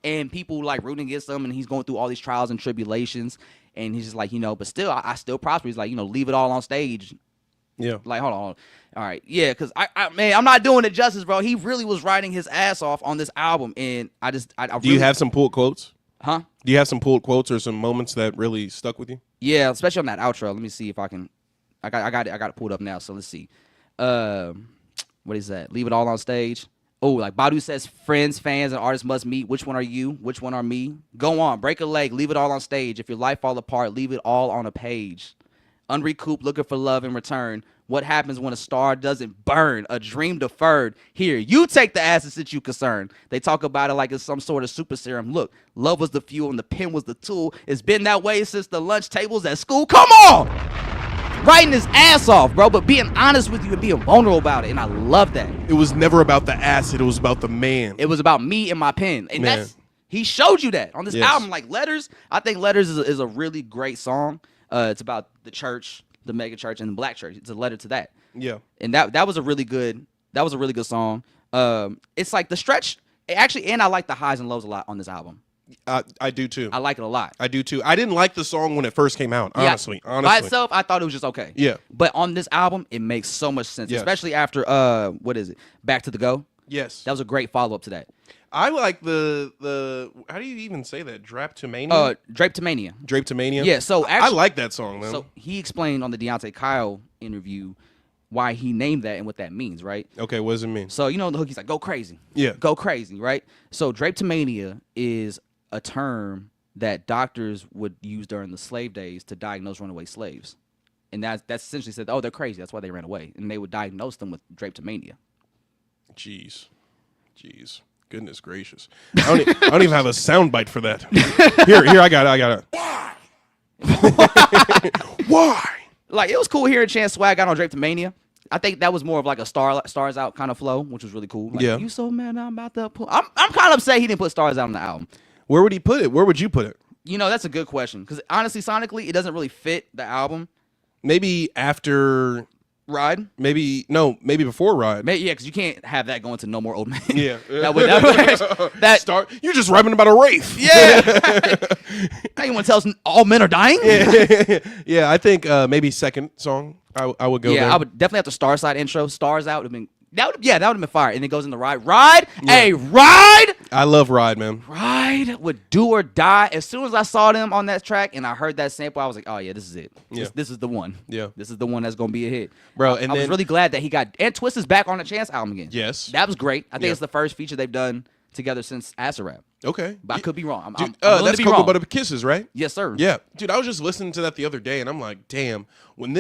and people like rooting against him, and he's going through all these trials and tribulations, and he's just like, you know, but still, I still prosper. He's like, you know, leave it all on stage. Yeah. Like, hold on. All right. Yeah, because man, I'm not doing it justice, bro. He really was writing his ass off on this album. And I Do really, you have some pulled quotes? Huh? Do you have some pulled quotes or some moments that really stuck with you? Yeah, especially on that outro. Let me see if I can. I got it pulled up now. So let's see. What is that? Leave it all on stage. Oh, like Badu says, friends, fans, and artists must meet. Which one are you? Which one are me? Go on, break a leg, leave it all on stage. If your life fall apart, leave it all on a page. Unrecouped, looking for love in return. What happens when a star doesn't burn? A dream deferred. Here, you take the acid since you concerned. They talk about it like it's some sort of super serum. Look, love was the fuel and the pen was the tool. It's been that way since the lunch tables at school. Come on! Writing his ass off, bro, but being honest with you and being vulnerable about it. And I love that. It was never about the acid. It was about the man. It was about me and my pen. And he showed you that on this album. Like Letters, I think Letters is a really great song. It's about the church, the mega church, and the black church. It's a letter to that. Yeah. And that was a really good song. It's like the stretch actually, and I like the highs and lows a lot on this album. I do too. I like it a lot. I do too. I didn't like the song when it first came out, honestly. By itself, I thought it was just okay. Yeah. But on this album, it makes so much sense, especially after what is it? Back to the Go. Yes. That was a great follow-up to that. I like the how do you even say that? Draptomania? Draptomania. Draptomania? Yeah, so actually, I like that song, man. So he explained on the Deontay Kyle interview why he named that and what that means, right? Okay, what does it mean? So, you know, the hook, he's like, go crazy. Yeah. Go crazy, right? So draptomania is a term that doctors would use during the slave days to diagnose runaway slaves. And that's essentially said, oh, they're crazy. That's why they ran away. And they would diagnose them with draptomania. Jeez. Goodness gracious. I don't even have a soundbite for that. Here, I got it. Why? Like, it was cool hearing Chance swag out on Draptomania. I think that was more of like a Stars Out kind of flow, which was really cool. Like, yeah. You so mad I'm about to pull. I'm kind of upset he didn't put Stars Out on the album. Where would he put it? Where would you put it? You know, that's a good question. Because honestly, sonically, it doesn't really fit the album. Maybe after Ride? Maybe before Ride. Yeah, because you can't have that going to No More Old Men. Yeah. that start. You're just rapping about a wraith. Yeah. Now you want to tell us all men are dying? Yeah, I think maybe second song I would go there. Yeah, I would definitely have the Star Side intro. Stars Out would have been that would have been fire. And it goes into Ride. Ride? Yeah. Hey, Ride! I love Ride, man. Ride would do or die. As soon as I saw them on that track and I heard that sample, I was like, oh yeah, this is it. Yeah. This is the one. Yeah. This is the one that's gonna be a hit. Bro, I was really glad that he got and Twist is back on the Chance album again. Yes. That was great. I think it's the first feature they've done together since Acid Rap. Okay. but I could be wrong. I'm Dude, willing that's to be Cocoa wrong. Butter Kisses, right? Yes, sir. Yeah. Dude, I was just listening to that the other day, and I'm like, damn, when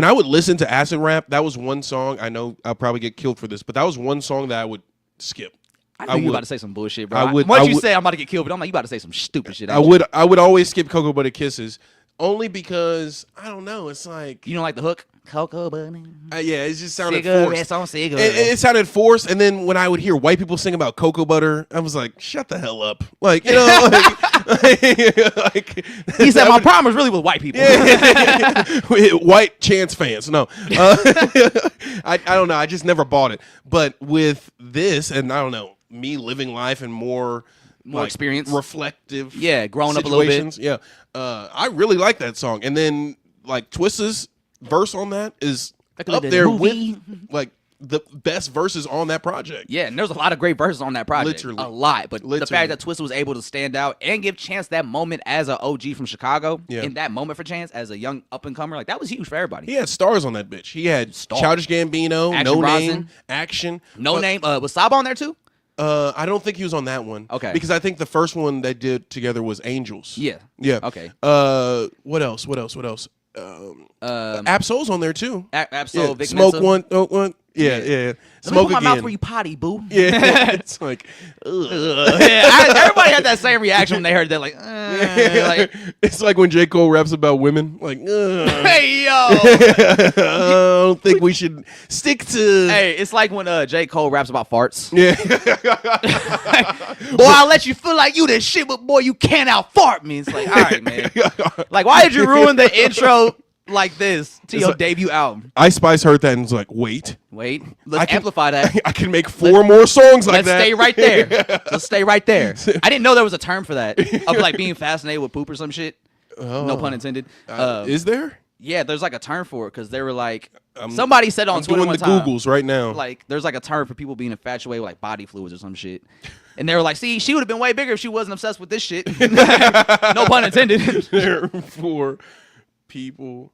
I would listen to acid rap, that was one song. I know I'll probably get killed for this, but that was one song that I would skip. I knew you were about to say some bullshit, bro. I would- Once I you would- say I'm about to get killed, but I'm like, you about to say some stupid shit. I would always skip Cocoa Butter Kisses, only because I don't know. It's like You don't like the hook? Cocoa butter. yeah, it just sounded Cigarettes forced. on cigarettes. It sounded forced, and then when I would hear white people sing about cocoa butter, I was like, "Shut the hell up!" Like like He said my problem is really with white people. white Chance fans. No, I don't know. I just never bought it. But with this, and I don't know, me living life and more like, experience, reflective, Yeah, growing up a little bit. situations, yeah, I really like that song. And then like Twist's verse on that is Like up the there movie. with like the best verses on that project. Yeah, and there's a lot of great verses on that project. Literally. A lot. But the Literally. fact that Twista was able to stand out and give Chance that moment as an OG from Chicago, Yeah. in that moment for Chance as a young up-and-comer, like that was huge for everybody. He had stars on that bitch. He had Stars. Childish Gambino, Action No Bronson. Name, Action. No But, Name. Was Saba on there too? I don't think he was on that one. Okay. Because I think the first one they did together was Angels. Yeah. Yeah. Okay. What else? Absol's on there too. Absol, Yeah. Vic Smoke Mensa. one. Oh, one. Yeah. Yeah. Yeah. Let me Smoke put my again. mouth where you potty, boo. Yeah. It's like. Everybody had that same reaction when they heard that. Like, like It's like when J. Cole raps about women. Like. hey, yo. I don't think we should stick to. Hey, it's like when J. Cole raps about farts. Yeah. Boy, I'll let you feel like you the shit, but boy, you can't out fart me. It's like, all right, man. Like, why did you ruin the intro like this to your like- debut album? Ice Spice heard that and was like, wait. Wait, let's amplify that. I can make four more songs like Let's that. stay right there. Let's stay right there. I didn't know there was a term for that of like being fascinated with poop or some shit. No pun intended. Is there? Yeah, there's like a term for it because they were like, somebody said on I'm Twitter doing one the time, Googles right now. like there's like a term for people being infatuated with like body fluids or some shit. And they were like, see, she would have been way bigger if she wasn't obsessed with this shit. No pun intended. For people.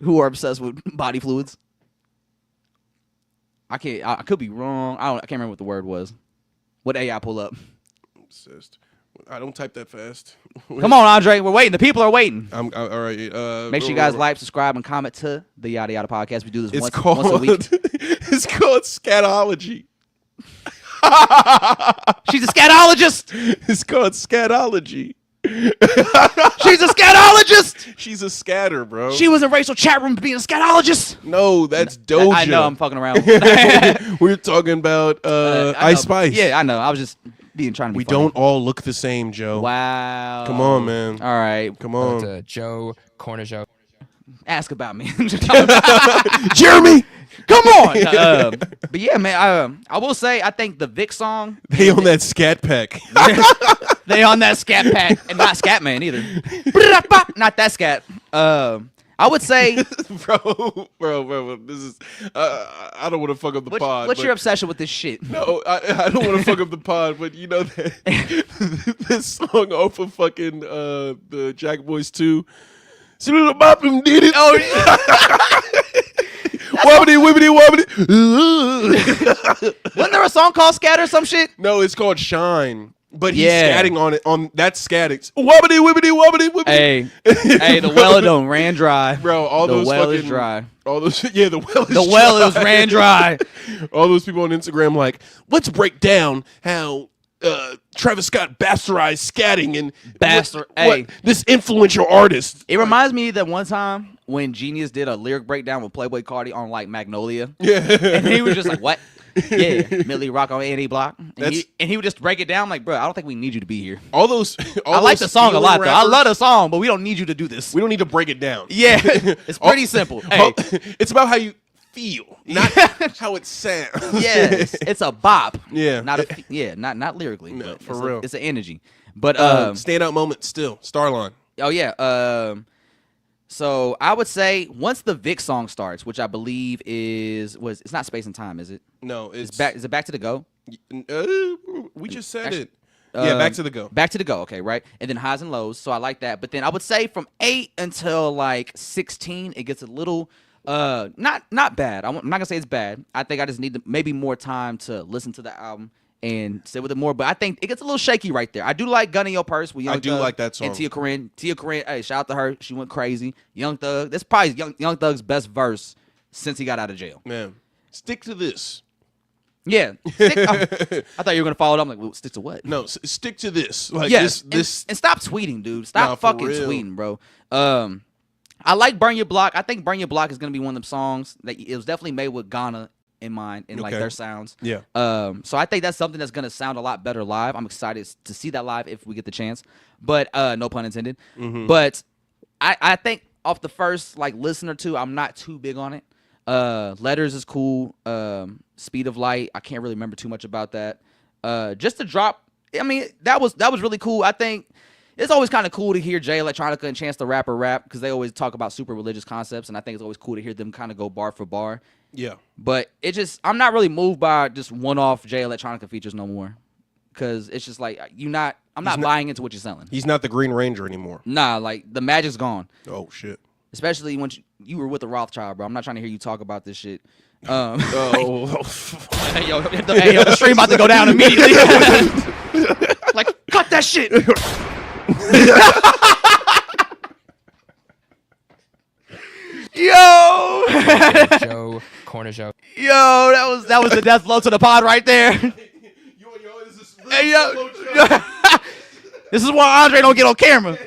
Who are obsessed with body fluids. I could be wrong. I can't remember what the word was. What AI pull up? Obsessed. I don't type that fast. Come on, Andre. We're waiting. The people are waiting. All right. Make sure you guys like, subscribe, and comment to the Yada Yada Podcast. We do this It's once a week. It's called scatology. She's a scatologist. It's called scatology. She's a scatologist. She's a scatter, bro. She was in racial chat room being a scatologist. No, that's Doja. I know I'm fucking around. We're talking about I know. Ice Spice. Yeah, I know. I was just trying to be We funny. don't all look the same, Joe. Wow. Come on, man. All right. Come on. To Joe Corner Joe. Ask about me. Jeremy! Come on. But yeah, man, I will say I think the Vic song, They on that scat pack. they on that scat pack, and not Scatman either. Not that scat. I would say bro, this is I don't want to fuck up the pod. what's but- your obsession with this shit? No, I don't want to fuck up the pod, but you know that this song off of fucking the Jack Boys 2. See little bop him did it. Oh, yeah. Wobbity wibbity wobbity. Wasn't there a song called Scat or some shit? No, it's called Shine. But he's Yeah. scatting on it. On that's scatting. Wobbity wibbity wobbity wibbity. Hey, the well done ran dry. Bro, all the those well fucking, is dry. All those the well is The well is ran dry. All those people on Instagram like, let's break down how Travis Scott bastardized scatting and Hey. this influential artist. It reminds me that one time when Genius did a lyric breakdown with Playboy Cardi on like Magnolia. Yeah. And he was just like, what? Yeah, Millie Rock on A&E Block. And That's- he would just break it down like, bro, I don't think we need you to be here. All those. I like the song a lot, though. I love the song, but we don't need you to do this. We don't need to break it down. Yeah, it's pretty simple. Hey, It's about how you feel, not how it sounds. yeah, it's a bop. Yeah. Not lyrically. No, but for it's real. it's an energy. But Standout moment still. Starline. oh yeah. So I would say once the Vic song starts, which I believe it's not Space and Time, is it? No, it's Back. Is it Back to the Go? We just said Actually, it. Yeah, back to the go. Back to the Go. Okay, right. And then highs and lows. So I like that. But then I would say from 8 until like 16, it gets a little not bad. I'm not gonna say it's bad. I think I just need maybe more time to listen to the album and sit with it more. But I think it gets a little shaky right there. I do like Gun in Your Purse with Young Thug. I do like that song. And Tia Corinne. Tia Corinne, hey, shout out to her. She went crazy. Young Thug. That's probably Young Thug's best verse since he got out of jail. Man, stick to this. Yeah. I thought you were going to follow it up. I'm like, well, stick to what? No, stick to this. Like yes. this. And stop tweeting, dude. Stop for fucking real. tweeting, bro. I like Burn Your Block. I think Burn Your Block is going to be one of them songs that it was definitely made with Ghana in mind and like their sounds. Yeah. So I think that's something that's going to sound a lot better live. I'm excited to see that live if we get the chance. But no pun intended. Mm-hmm. But I think off the first like listen or two, I'm not too big on it. Letters is cool. Speed of Light, I can't really remember too much about that. Just to drop, I mean, that was really cool. I think it's always kind of cool to hear Jay Electronica and Chance the Rapper rap because they always talk about super religious concepts, and I think it's always cool to hear them kind of go bar for bar. Yeah. But I'm not really moved by just one-off Jay Electronica features no more because it's just like I'm not buying into what you're selling. He's not the Green Ranger anymore. Nah, like the magic's gone. Oh shit. Especially when you were with the Rothschild, bro. I'm not trying to hear you talk about this shit. Hey, yo, the stream about to go down immediately. Like, cut that shit. Yo. Joe, corner Joe. Yo, that was the death blow to the pod right there. Hey, yo. This is why Andre don't get on camera.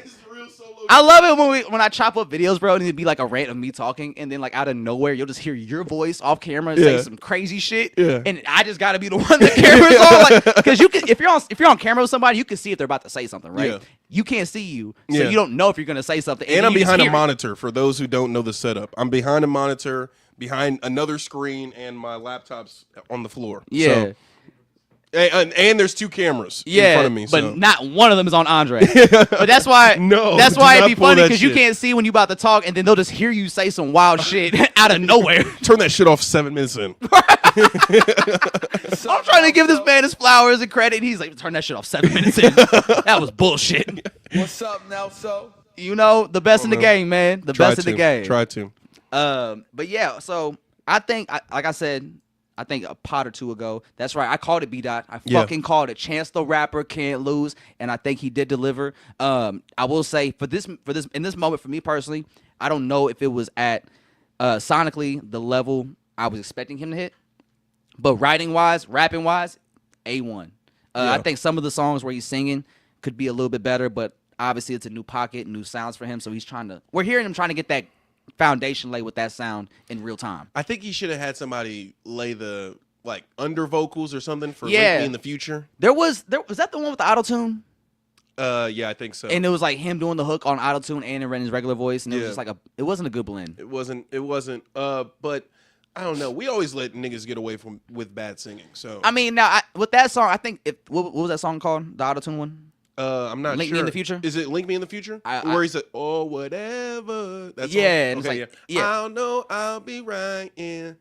I love it when I chop up videos, bro, and it'd be like a rant of me talking, and then like out of nowhere, you'll just hear your voice off camera and say some crazy shit, and I just gotta be the one the camera's on, like, because you can if you're on camera with somebody, you can see if they're about to say something, right? Yeah. You can't see you, so you don't know if you're gonna say something. And I'm behind a monitor. For those who don't know the setup, I'm behind a monitor, behind another screen, and my laptop's on the floor. Yeah. So, and there's two cameras in front of me. But not one of them is on Andre. But that's why it'd be funny because you can't see when you about to talk, and then they'll just hear you say some wild shit out of nowhere. Turn that shit off 7 minutes in. I'm trying to give this man his flowers and credit. And he's like, turn that shit off 7 minutes in. That was bullshit. What's up, Nelso? You know, the best in the game, man. The best in the game. Try to. But yeah, so I think, like I said, I think a pot or two ago. That's right. I called it B-Dot. I fucking called it. Chance the Rapper can't lose, and I think he did deliver. I will say in this moment for me personally, I don't know if it was at sonically the level I was expecting him to hit, but writing wise, rapping wise, A1. I think some of the songs where he's singing could be a little bit better, but obviously it's a new pocket, new sounds for him. So we're hearing him trying to get that foundation laid with that sound in real time. I think he should have had somebody lay the under vocals or something for Link Me in the Future. Was that the one with the auto-tune? Yeah, I think so. And it was like him doing the hook on auto-tune and in his regular voice, and it was just like it wasn't a good blend. It wasn't. But I don't know. We always let niggas get away with bad singing. So I mean, now with that song, I think what was that song called? The auto-tune one? I'm not Link sure. Me in the Future? Is it Link Me in the Future? Where he said, "Oh, whatever." That's and okay. it's like, I don't know. I'll be right in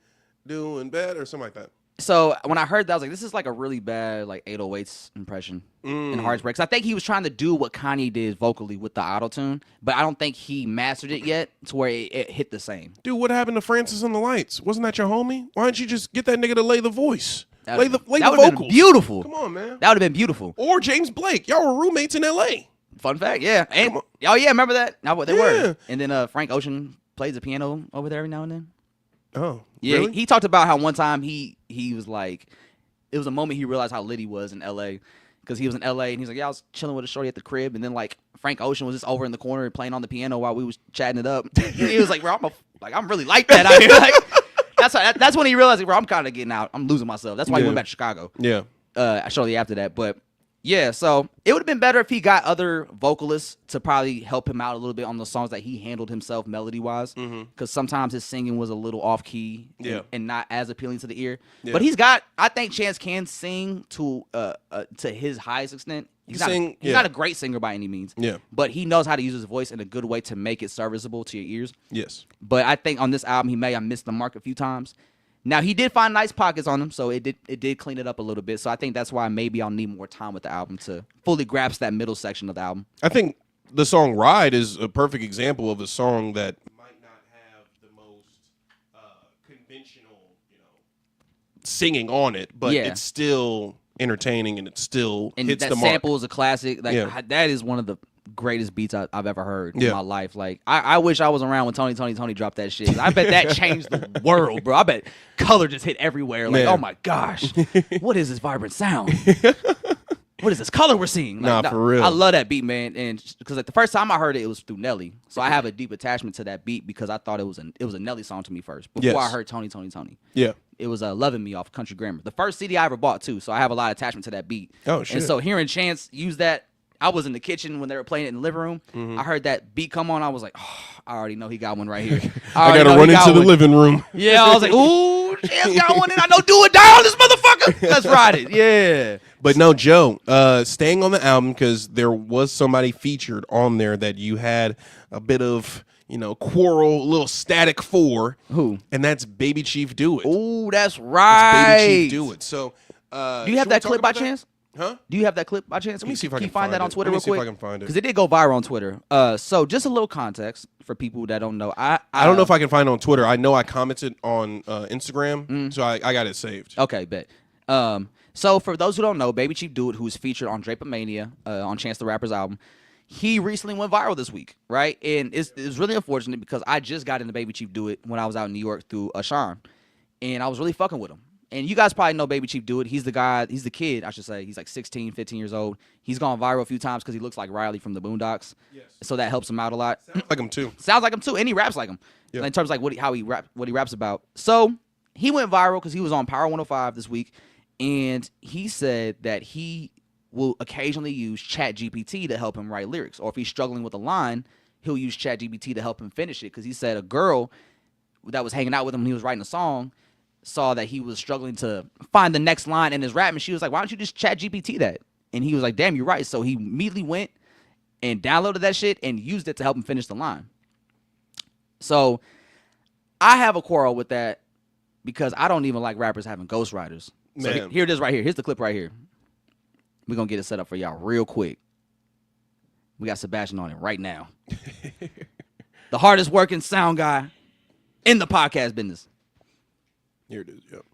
doing better, or something like that. So when I heard that, I was like, this is like a really bad 808s impression in Heartbreaks. I think he was trying to do what Kanye did vocally with the auto-tune, but I don't think he mastered it yet to where it hit the same. Dude, what happened to Francis and the Lights? Wasn't that your homie? Why don't you just get that nigga to lay the voice? Lay the vocals. Been beautiful. Come on, man. That would have been beautiful. Or James Blake. Y'all were roommates in L.A. Fun fact, yeah. And remember that? Now what they were. And then Frank Ocean plays the piano over there every now and then. Oh, yeah. really? He talked about how one time he was like, it was a moment he realized how lit he was in L.A. because he was in L.A. and he's like, I was chilling with a shorty at the crib, and then Frank Ocean was just over in the corner playing on the piano while we was chatting it up. He was like, bro, I'm really like that out here. That's when he realized, bro, I'm kind of getting out. I'm losing myself. That's why he went back to Chicago. Yeah. Shortly after that, but. Yeah, so it would have been better if he got other vocalists to probably help him out a little bit on the songs that he handled himself melody-wise, because sometimes his singing was a little off-key and not as appealing to the ear. Yeah. But I think Chance can sing to his highest extent. He's not a great singer by any means, but he knows how to use his voice in a good way to make it serviceable to your ears. Yes. But I think on this album, he may have missed the mark a few times. Now, he did find nice pockets on him, so it did clean it up a little bit. So I think that's why maybe I'll need more time with the album to fully grasp that middle section of the album. I think the song Ride is a perfect example of a song that might not have the most conventional, singing on it, but it's still entertaining and it still And hits that the mark. sample is a classic. Like Yeah. that is one of the greatest beats I've ever heard Yeah. in my life. Like I wish I was around when Tony dropped that shit. I bet that changed the world, bro. I bet color just hit everywhere. Like, Man. oh my gosh, what is this vibrant sound? What is this color we're seeing? Like, Nah, for real. I love that beat, man. And because like the first time I heard it, it was through Nelly. So I have a deep attachment to that beat because I thought it was a Nelly song to me first before Yes. I heard Tony. Yeah. It was Loving Me off Country Grammar. The first CD I ever bought too. So I have a lot of attachment to that beat. Oh, shit. And so hearing Chance use that, I was in the kitchen when they were playing it in the living room. Mm-hmm. I heard that beat come on. I was like, oh, I already know he got one right here. I already got to know run he got into the one. living room. Yeah, I was like, ooh, Chance got one, and I know do it down this motherfucker. Let's ride it. Yeah. But no, Joe, staying on the album, because there was somebody featured on there that you had a bit of, quarrel, a little static for. Who? And that's BabyCheifDoIt. Ooh, that's It's right. BabyCheifDoIt. So, Do you have that clip by chance? Huh? Do you have that clip by chance? Let me see if I Can can you find that on it. Twitter Let me real see if quick? I can find it. Because it did go viral on Twitter. So just a little context for people that don't know. I I don't know if I can find it on Twitter. I know I commented on Instagram, so I got it saved. Okay, bet. So for those who don't know, BabyCheifDoIt, who's featured on Drapomania on Chance the Rapper's album, he recently went viral this week, right? And it's really unfortunate because I just got into BabyCheifDoIt when I was out in New York through Sean, and I was really fucking with him. And you guys probably know BabyCheifDoIt. He's the kid, I should say. He's like 16, 15 years old. He's gone viral a few times because he looks like Riley from the Boondocks. Yes. So that helps him out a lot. Like him too. Sounds like him too, and he raps like him. Yeah. In terms of like what he raps about. So he went viral because he was on Power 105 this week, and he said that he will occasionally use ChatGPT to help him write lyrics, or if he's struggling with a line, he'll use ChatGPT to help him finish it. Because he said a girl that was hanging out with him when he was writing a song saw that he was struggling to find the next line in his rap, and she was like, "Why don't you just ChatGPT that?" And he was like, "Damn, you're right." So he immediately went and downloaded that shit and used it to help him finish the line. So I have a quarrel with that because I don't even like rappers having ghostwriters. So Man. here it is right here. Here's the clip right here. We're going to get it set up for y'all real quick. We got Sebastian on it right now. The hardest working sound guy in the podcast business. Here it is. Yep.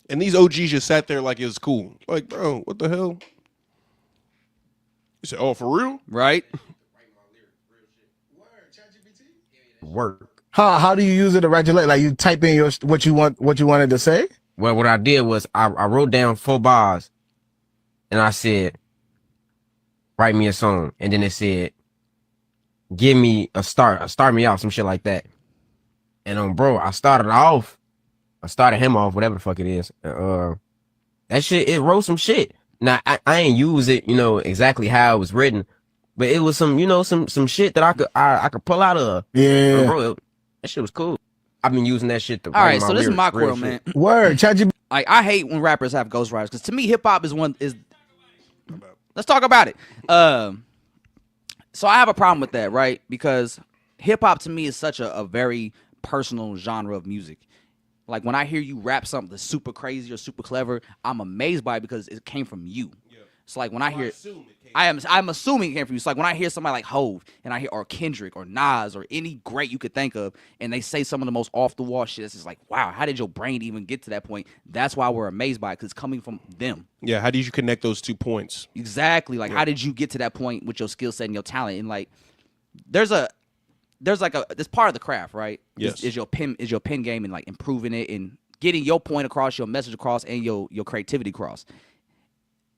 And these OGs just sat there like it was cool. Like, bro, what the hell? You said, "Oh, for real?" Right? Work. How do you use it to write your letter? Like you type in what you wanted to say? Well, what I did was I wrote down 4 bars and I said, write me a song. And then it said, give me a start me off, some shit like that. And bro, I started him off, whatever the fuck it is. That shit, it wrote some shit. Now I ain't use it, exactly how it was written, but it was some, some shit that I could pull out of. Yeah. Bro, that shit was cool. I've been using that shit to All write right, my so this is lyrics, my real quarrel, shit. man. Word. ChatGPT. Like, I hate when rappers have ghostwriters because to me, hip hop is Let's talk about it. So I have a problem with that, right? Because hip hop to me is such a very personal genre of music. Like when I hear you rap something that's super crazy or super clever, I'm amazed by it because it came from you. Yeah. So like when I hear, I'm assuming it came from you. So like when I hear somebody like Hove and I hear or Kendrick or Nas or any great you could think of, and they say some of the most off the wall shit, it's just like, wow, how did your brain even get to that point? That's why we're amazed by it because it's coming from them. Yeah. How did you connect those 2 points? Exactly. Like how did you get to that point with your skill set and your talent? And like there's part of the craft, right? Yes. Is your pen game and like improving it and getting your point across, your message across, and your creativity across.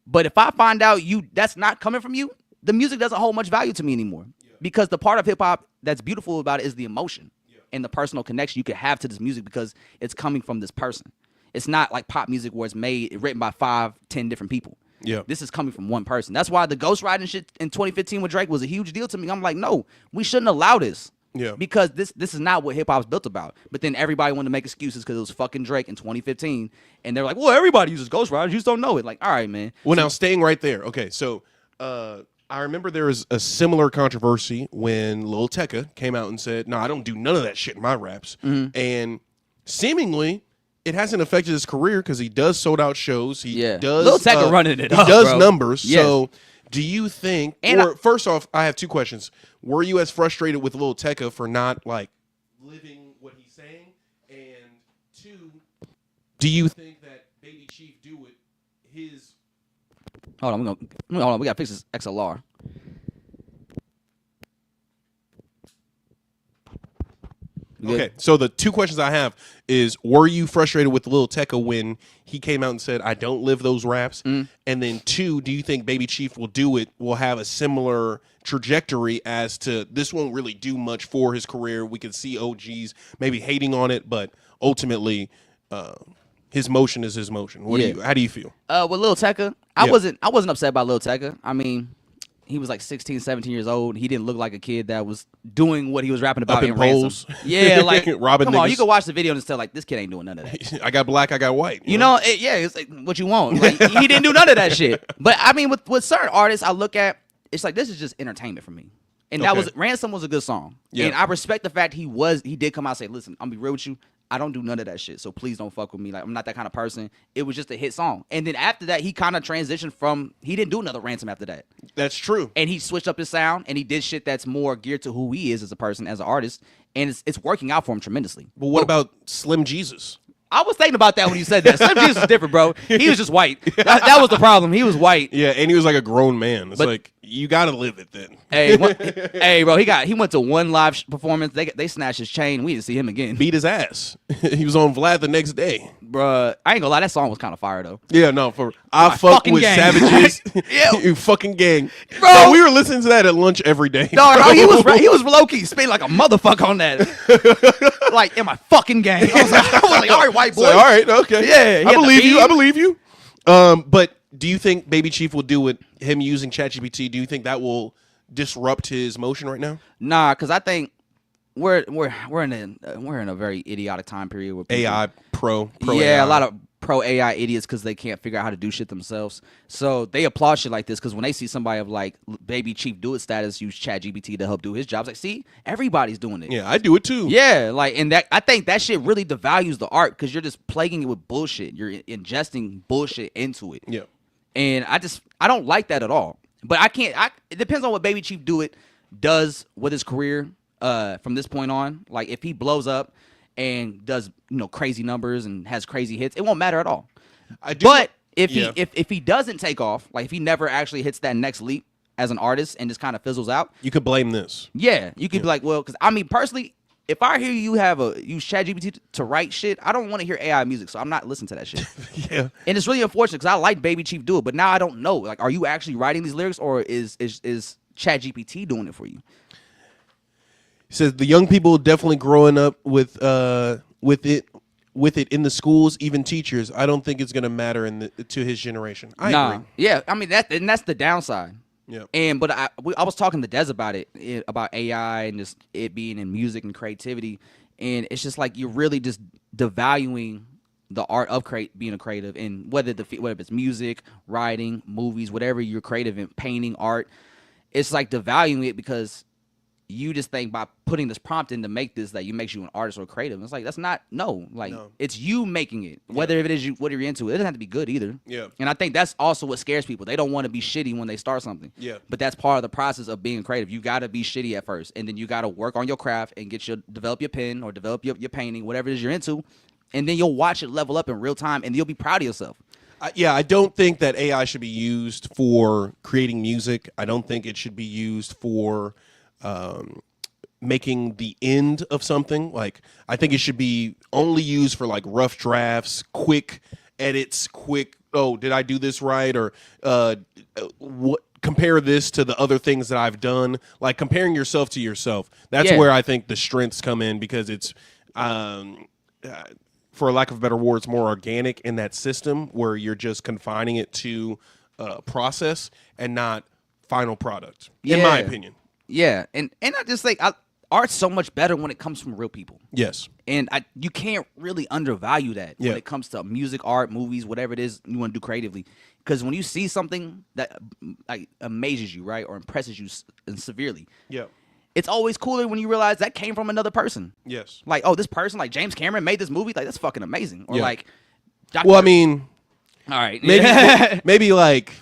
But if I find out that's not coming from you, the music doesn't hold much value to me anymore. Yeah. Because the part of hip hop that's beautiful about it is the emotion and the personal connection you could have to this music because it's coming from this person. It's not like pop music where it's written by 5, 10 different people. Yeah. This is coming from one person. That's why the ghostwriting shit in 2015 with Drake was a huge deal to me. I'm like, no, we shouldn't allow this. Yeah. Because this is not what hip hop's built about. But then everybody wanted to make excuses because it was fucking Drake in 2015. And they're like, well, everybody uses ghostwriters. You just don't know it. Like, all right, man. Well, now staying right there. Okay, so I remember there was a similar controversy when Lil Tecca came out and said, "No, I don't do none of that shit in my raps." Mm-hmm. And seemingly, it hasn't affected his career because he does sold out shows. He does Lil Tecca running it he up, does bro. numbers. Yes. So, do you think? And First off, I have 2 questions. Were you as frustrated with Lil Tecca for not like living what he's saying? And 2, do you think that BabyCheifDoIt, his. Hold on, hold on. We gotta fix this XLR. Okay, so the two questions I have is: were you frustrated with Lil Tecca when he came out and said, "I don't live those raps"? And then two, do you think Baby Chief will have a similar trajectory as to this won't really do much for his career? We can see OGs maybe hating on it, but ultimately, his motion is his motion. How do you feel? With Lil Tecca, I wasn't upset by Lil Tecca. I mean, he was like 16, 17 years old. He didn't look like a kid that was doing what he was rapping about Up in Ransom. polls. Yeah, like robbing come on, niggas. you can watch the video and just tell like this kid ain't doing none of that. I got black, I got white. You know, it's like what you want. Like, he didn't do none of that shit. But I mean, with certain artists, I look at it's like this is just entertainment for me. And that was Ransom was a good song. Yeah. And I respect the fact he did come out and say, listen, I'm gonna be real with you. I don't do none of that shit. So please don't fuck with me. Like I'm not that kind of person. It was just a hit song. And then after that, he kind of transitioned from he didn't do another Ransom after that. That's true. And he switched up his sound and he did shit that's more geared to who he is as a person, as an artist. And it's working out for him tremendously. But what about Slim Jesus? I was thinking about that when you said that. Slim Jesus is different, bro. He was just white. That was the problem. He was white. Yeah, and he was like a grown man. It's like you gotta live it then. Hey, bro, he went to one live performance. They snatched his chain. We didn't see him again. Beat his ass. He was on Vlad the next day. Bruh, I ain't gonna lie, that song was kind of fire though. Yeah, no, I fuck with gang. savages. Yeah. You fucking gang. Bro. No, we were listening to that at lunch every day. No, he was low key spitting like a motherfucker on that. Like in my fucking gang. I was like, all right, white boy. Like, all right, okay. Yeah, I believe you. I believe you. But do you think Baby Chief will do it? Him using ChatGPT? Do you think that will disrupt his motion right now? Nah, because I think we're in a very idiotic time period where people, AI pro yeah, AI. a lot of pro AI idiots because they can't figure out how to do shit themselves. So they applaud shit like this because when they see somebody of like BabyCheifDoIt status use ChatGPT to help do his job, it's like, see, everybody's doing it. Yeah, I do it too. Yeah, like, and that I think that shit really devalues the art because you're just plaguing it with bullshit. You're ingesting bullshit into it. Yeah. And I don't like that at all. But it depends on what BabyCheifDoIt does with his career from this point on. Like if he blows up and does crazy numbers and has crazy hits, it won't matter at all. But if he doesn't take off, like if he never actually hits that next leap as an artist and just kind of fizzles out, you could blame this. Yeah, you could be like, well, because I mean personally, if I hear you use ChatGPT to write shit, I don't want to hear AI music, so I'm not listening to that shit. Yeah, and it's really unfortunate because I like BabyCheifDoIt, but now I don't know. Like, are you actually writing these lyrics, or is ChatGPT doing it for you? He says the young people definitely growing up with it in the schools, even teachers. I don't think it's gonna matter to his generation. I agree. Yeah, I mean that's the downside. Yeah. But I was talking to Des about it, about AI and just it being in music and creativity, and it's just like you're really just devaluing the art of being a creative, and whether it's music, writing, movies, whatever you're creative in, painting, art, it's like devaluing it because you just think by putting this prompt in to make this that makes you an artist or creative. It's like that's not it's you making it. Whether it is what you're into, it doesn't have to be good either. Yeah. And I think that's also what scares people. They don't want to be shitty when they start something. Yeah. But that's part of the process of being creative. You got to be shitty at first, and then you got to work on your craft and develop your pen or develop your painting, whatever it is you're into, and then you'll watch it level up in real time, and you'll be proud of yourself. I don't think that AI should be used for creating music. I don't think it should be used for making the end of something. Like, I think it should be only used for like rough drafts, quick edits, did I do this right? Or compare this to the other things that I've done. Like comparing yourself to yourself. That's where I think the strengths come in, because it's for lack of a better word, it's more organic in that system where you're just confining it to process and not final product, in my opinion. Yeah, and I just think art's so much better when it comes from real people. Yes. And you can't really undervalue that when it comes to music, art, movies, whatever it is you want to do creatively. Because when you see something that like amazes you, right, or impresses you severely, it's always cooler when you realize that came from another person. Yes. Like, oh, this person, like James Cameron, made this movie. Like, that's fucking amazing. Or like, well, I mean, all right, maybe like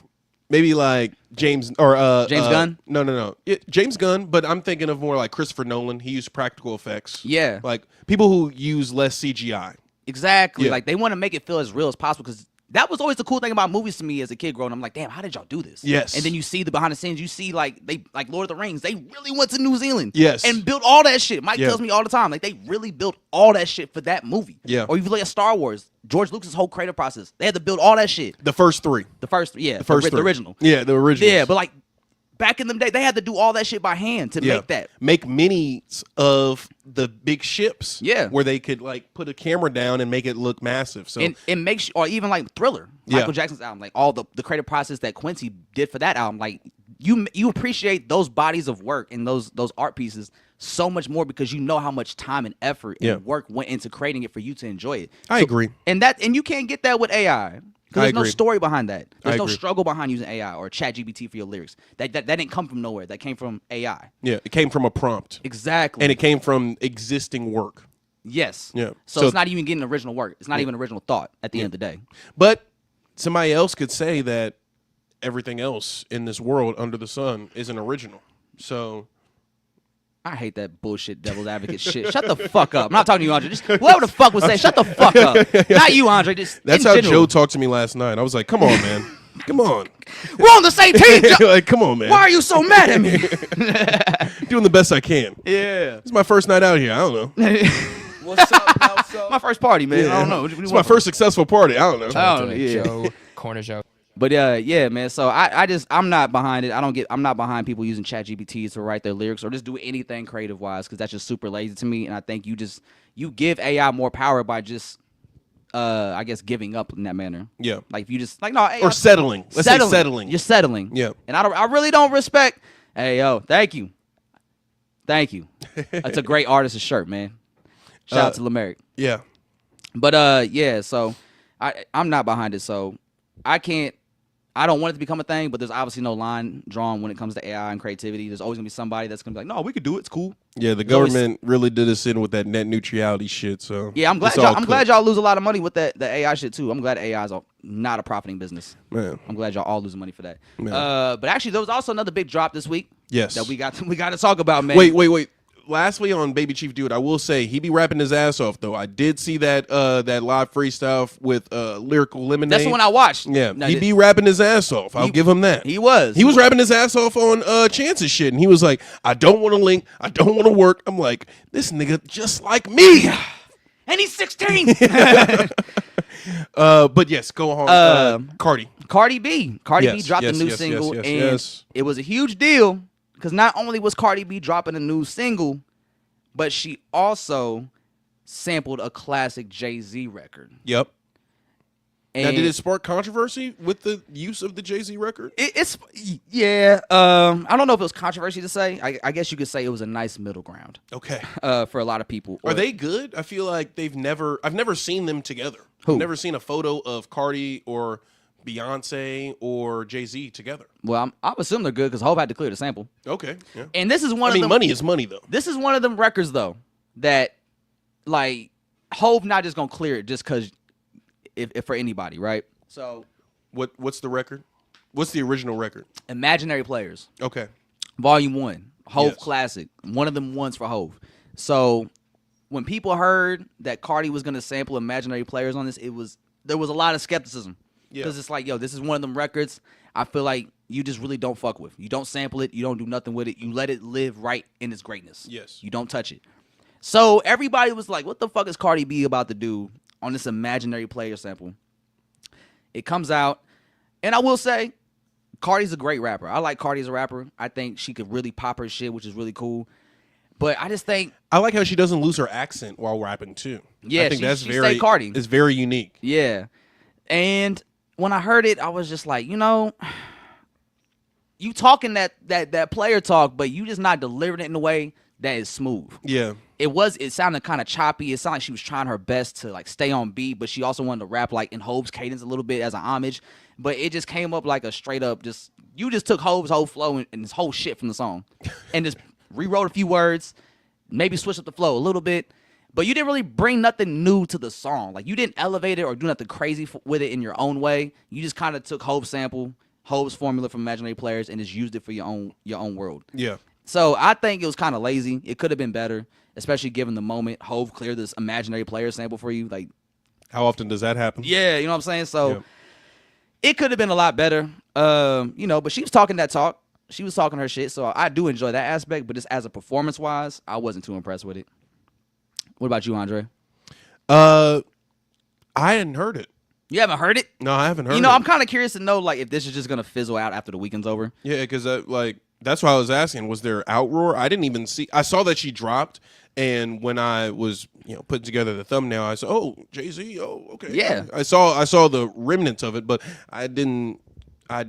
James or James Gunn. No. James Gunn, but I'm thinking of more like Christopher Nolan. He used practical effects. Yeah. Like people who use less CGI. Exactly. Like they want to make it feel as real as possible because that was always the cool thing about movies to me as a kid growing up. I'm like, damn, how did y'all do this? Yes. And then you see the behind the scenes. You see like Lord of the Rings. They really went to New Zealand. Yes. And built all that shit. Mike Yeah. tells me all the time, like they really built all that shit for that movie. Yeah. Or if you look at Star Wars, George Lucas' whole creative process, they had to build all that shit. The first three. The first, yeah, the First three. original. Yeah, the original. Yeah, but like back in the day, they had to do all that shit by hand to make that. Make minis of the big ships. Yeah. Where they could like put a camera down and make it look massive. So And it makes, or even like Thriller, Yeah. Michael Jackson's album, like all the creative process that Quincy did for that album, like you appreciate those bodies of work and those art pieces so much more because you know how much time and effort and work went into creating it for you to enjoy it. I agree. And you can't get that with AI. Because there's no agree. story behind that. There's no agree. struggle behind using AI or ChatGPT for your lyrics. That didn't come from nowhere. That came from AI. Yeah, it came from a prompt. Exactly. And it came from existing work. yes. Yeah. So it's not even getting original work. It's not even original thought at the end of the day. But somebody else could say that everything else in this world under the sun isn't original. So I hate that bullshit devil's advocate shit. Shut the fuck up. I'm not talking to you, Andre. Just whoever the fuck would say, shut the fuck up. Not you, Andre. Just that's in how general. Joe talked to me last night. I was like, come on, man. Come on. We're on the same team, Joe. Like, come on, man. Why are you so mad at me? Doing the best I can. Yeah. It's my first night out here. I don't know. What's up, what's up? My first party, man. I don't know. What do you It's want my first successful party. I don't know. I don't know. Yeah. Joe, Corner Joe. But yeah, man. So I'm not behind it. I'm not behind people using ChatGPT to write their lyrics or just do anything creative wise because that's just super lazy to me. And I think you give AI more power by just I guess giving up in that manner. Yeah. Like if you just like no AI, Or settling. Let's say settling. You're settling. Yeah. And I really don't respect. Hey yo, thank you. That's a great artist's shirt, man. Shout out to Lameric. Yeah. But yeah, so I'm not behind it. So I don't want it to become a thing, but there's obviously no line drawn when it comes to AI and creativity. There's always gonna be somebody that's gonna be like, no, we could do it. It's cool. Yeah, the There's always- government really did us in with that net neutrality shit. So Yeah, I'm glad it's all I'm glad cooked. y'all lose a lot of money with the AI shit too. I'm glad AI is not a profiting business. Man. I'm glad y'all all losing money for that. Man. But actually, there was also another big drop this week. Yes. That we got to talk about, man. Wait. Lastly, on Baby Chief Dude, I will say he be rapping his ass off though. I did see that that live freestyle with Lyrical Lemonade. That's the one I watched. Yeah, No, he be rapping his ass off. I'll give him that. He was. He was rapping his ass off on Chance's shit, and he was like, "I don't want to link. I don't want to work." I'm like, this nigga just like me. and he's 16. But yes, go on. Cardi. Cardi B Yes, dropped yes, a new yes, single, yes, and yes. it was a huge deal because not only was Cardi B dropping a new single, but she also sampled a classic Jay-Z record. Yep. And Now, did it spark controversy with the use of the Jay-Z record? it's yeah. I don't know if it was controversy to say. I guess you could say it was a nice middle ground. Okay. For a lot of people. Are they good? I feel like I've never seen them together. Who? I've never seen a photo of Cardi or Beyonce or Jay-Z together. Well, I assume they're good because Hov had to clear the sample. Okay. Yeah. And this is one I mean, of them. money is money though. This is one of them records though that, like, Hov not just gonna clear it just because if for anybody, right? So, What's the record? What's the original record? Imaginary Players, Okay. Volume 1, Hov Yes. classic, one of them ones for Hov. So when people heard that Cardi was gonna sample Imaginary Players on this, there was a lot of skepticism. Yeah. Because it's like, yo, this is one of them records I feel like you just really don't fuck with. You don't sample it. You don't do nothing with it. You let it live right in its greatness. Yes. You don't touch it. So everybody was like, what the fuck is Cardi B about to do on this Imaginary Player sample? It comes out, and I will say, Cardi's a great rapper. I like Cardi as a rapper. I think she could really pop her shit, which is really cool. But I just think, I like how she doesn't lose her accent while rapping too. Yeah, I think that's she very stay Cardi. It's very unique. yeah. And when I heard it, I was just like, you talking that player talk, but you just not delivering it in a way that is smooth. Yeah. It sounded kind of choppy. It sounded like she was trying her best to like stay on beat, but she also wanted to rap like in Hov's cadence a little bit as an homage. But it just came up like a straight up you just took Hov's whole flow and this whole shit from the song and just rewrote a few words, maybe switch up the flow a little bit. But you didn't really bring nothing new to the song. Like, you didn't elevate it or do nothing crazy with it in your own way. You just kind of took Hov's sample, Hov's formula from Imaginary Players, and just used it for your own world. Yeah. So I think it was kind of lazy. It could have been better, especially given the moment Hov cleared this Imaginary Player sample for you. Like, How often does that happen? yeah, you know what I'm saying? So Yeah. It could have been a lot better, you know, but she was talking that talk. She was talking her shit, so I do enjoy that aspect, but just as a performance-wise, I wasn't too impressed with it. What about you, Andre? I hadn't heard it. You haven't heard it? No, I haven't heard it. You know, I'm kind of curious to know, like, if this is just going to fizzle out after the weekend's over. Yeah, because, like, that's why I was asking. Was there outroar? I didn't even see. I saw that she dropped, and when I was, you know, putting together the thumbnail, I said, "Oh, Jay-Z. Oh, okay." Yeah. I saw the remnants of it, but I didn't. I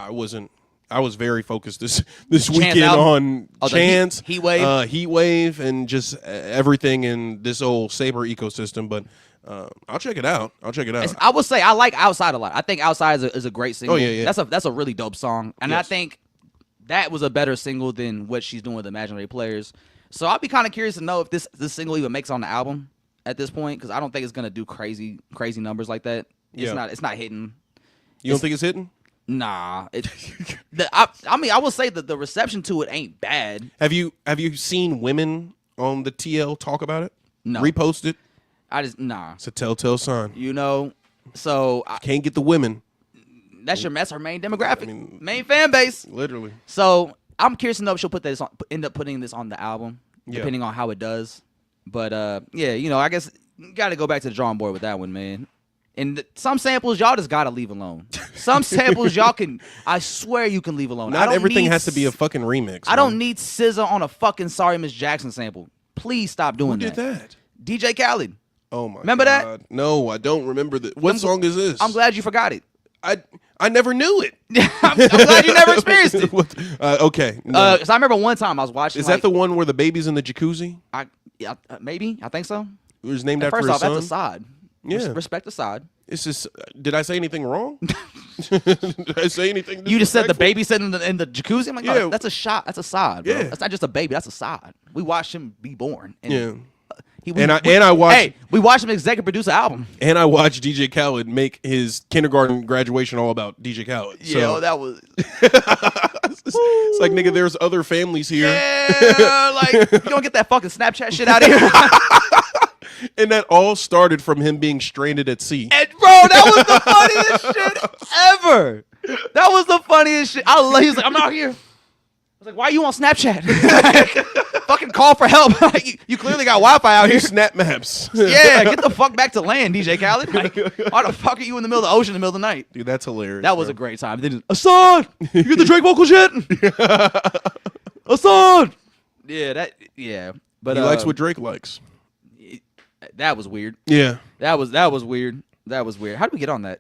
wasn't. I was very focused this weekend album? on Chance, Heat Wave, Heat Wave, and just everything in this old Saber ecosystem. But I'll check it out. I will say I like Outside a lot. I think Outside is a great single. Oh, yeah. That's a really dope song, and Yes. I think that was a better single than what she's doing with Imaginary Players. So I'll be kind of curious to know if this single even makes on the album at this point, because I don't think it's gonna do crazy numbers like that. It's not hitting. You don't think it's hitting? Nah. I mean, I will say that the reception to it ain't bad. Have you seen women on the TL talk about it? No. Repost it? Nah. It's a telltale sign. You know, so Can't get the women. that's her main demographic, main fan base. Literally. So I'm curious to know if she'll end up putting this on the album, Yeah. depending on how it does. But yeah, you know, I guess you got to go back to the drawing board with that one, man. And some samples y'all just gotta leave alone. Some samples y'all can, I swear you can leave alone. Not everything has to be a fucking remix. I don't need SZA on a fucking Sorry Miss Jackson sample. Please stop doing Who did that? DJ Khaled. Oh my Remember that? God. No, I don't remember that. What song is this? I'm glad you forgot it. I never knew it. I'm glad you never experienced it. Okay. No. Cause I remember one time I was watching. Is that the one where the baby's in the jacuzzi? Maybe I think so. It was named after First his off, son? that's Assad. Yeah. Respect Assad. It's just. Did I say anything wrong? Did I say anything? You just said the disrespectful? baby sitting in the jacuzzi. I'm like, Yeah. no, that's a shot. That's Assad, bro. Yeah. That's not just a baby. That's Assad. We watched him be born. And Yeah. I watched. Hey, we watched him executive produce an album. And I watched DJ Khaled make his kindergarten graduation all about DJ Khaled. So Yeah, that was. it's like, nigga, there's other families here. Yeah, like you don't get that fucking Snapchat shit out of here. And that all started from him being stranded at sea. And bro, that was the funniest shit ever. That was the funniest shit. He was like, I'm out here. I was like, why are you on Snapchat? Fucking call for help. You clearly got Wi-Fi out here. Snap maps. Yeah, get the fuck back to land, DJ Khaled. Like, why the fuck are you in the middle of the ocean in the middle of the night? Dude, that's hilarious. That was bro. a great time. Then just, Assad, you get the Drake vocals yet? Assad. Yeah. But He likes what Drake likes. that was weird. Yeah. That was weird. That was weird. How did we get on that?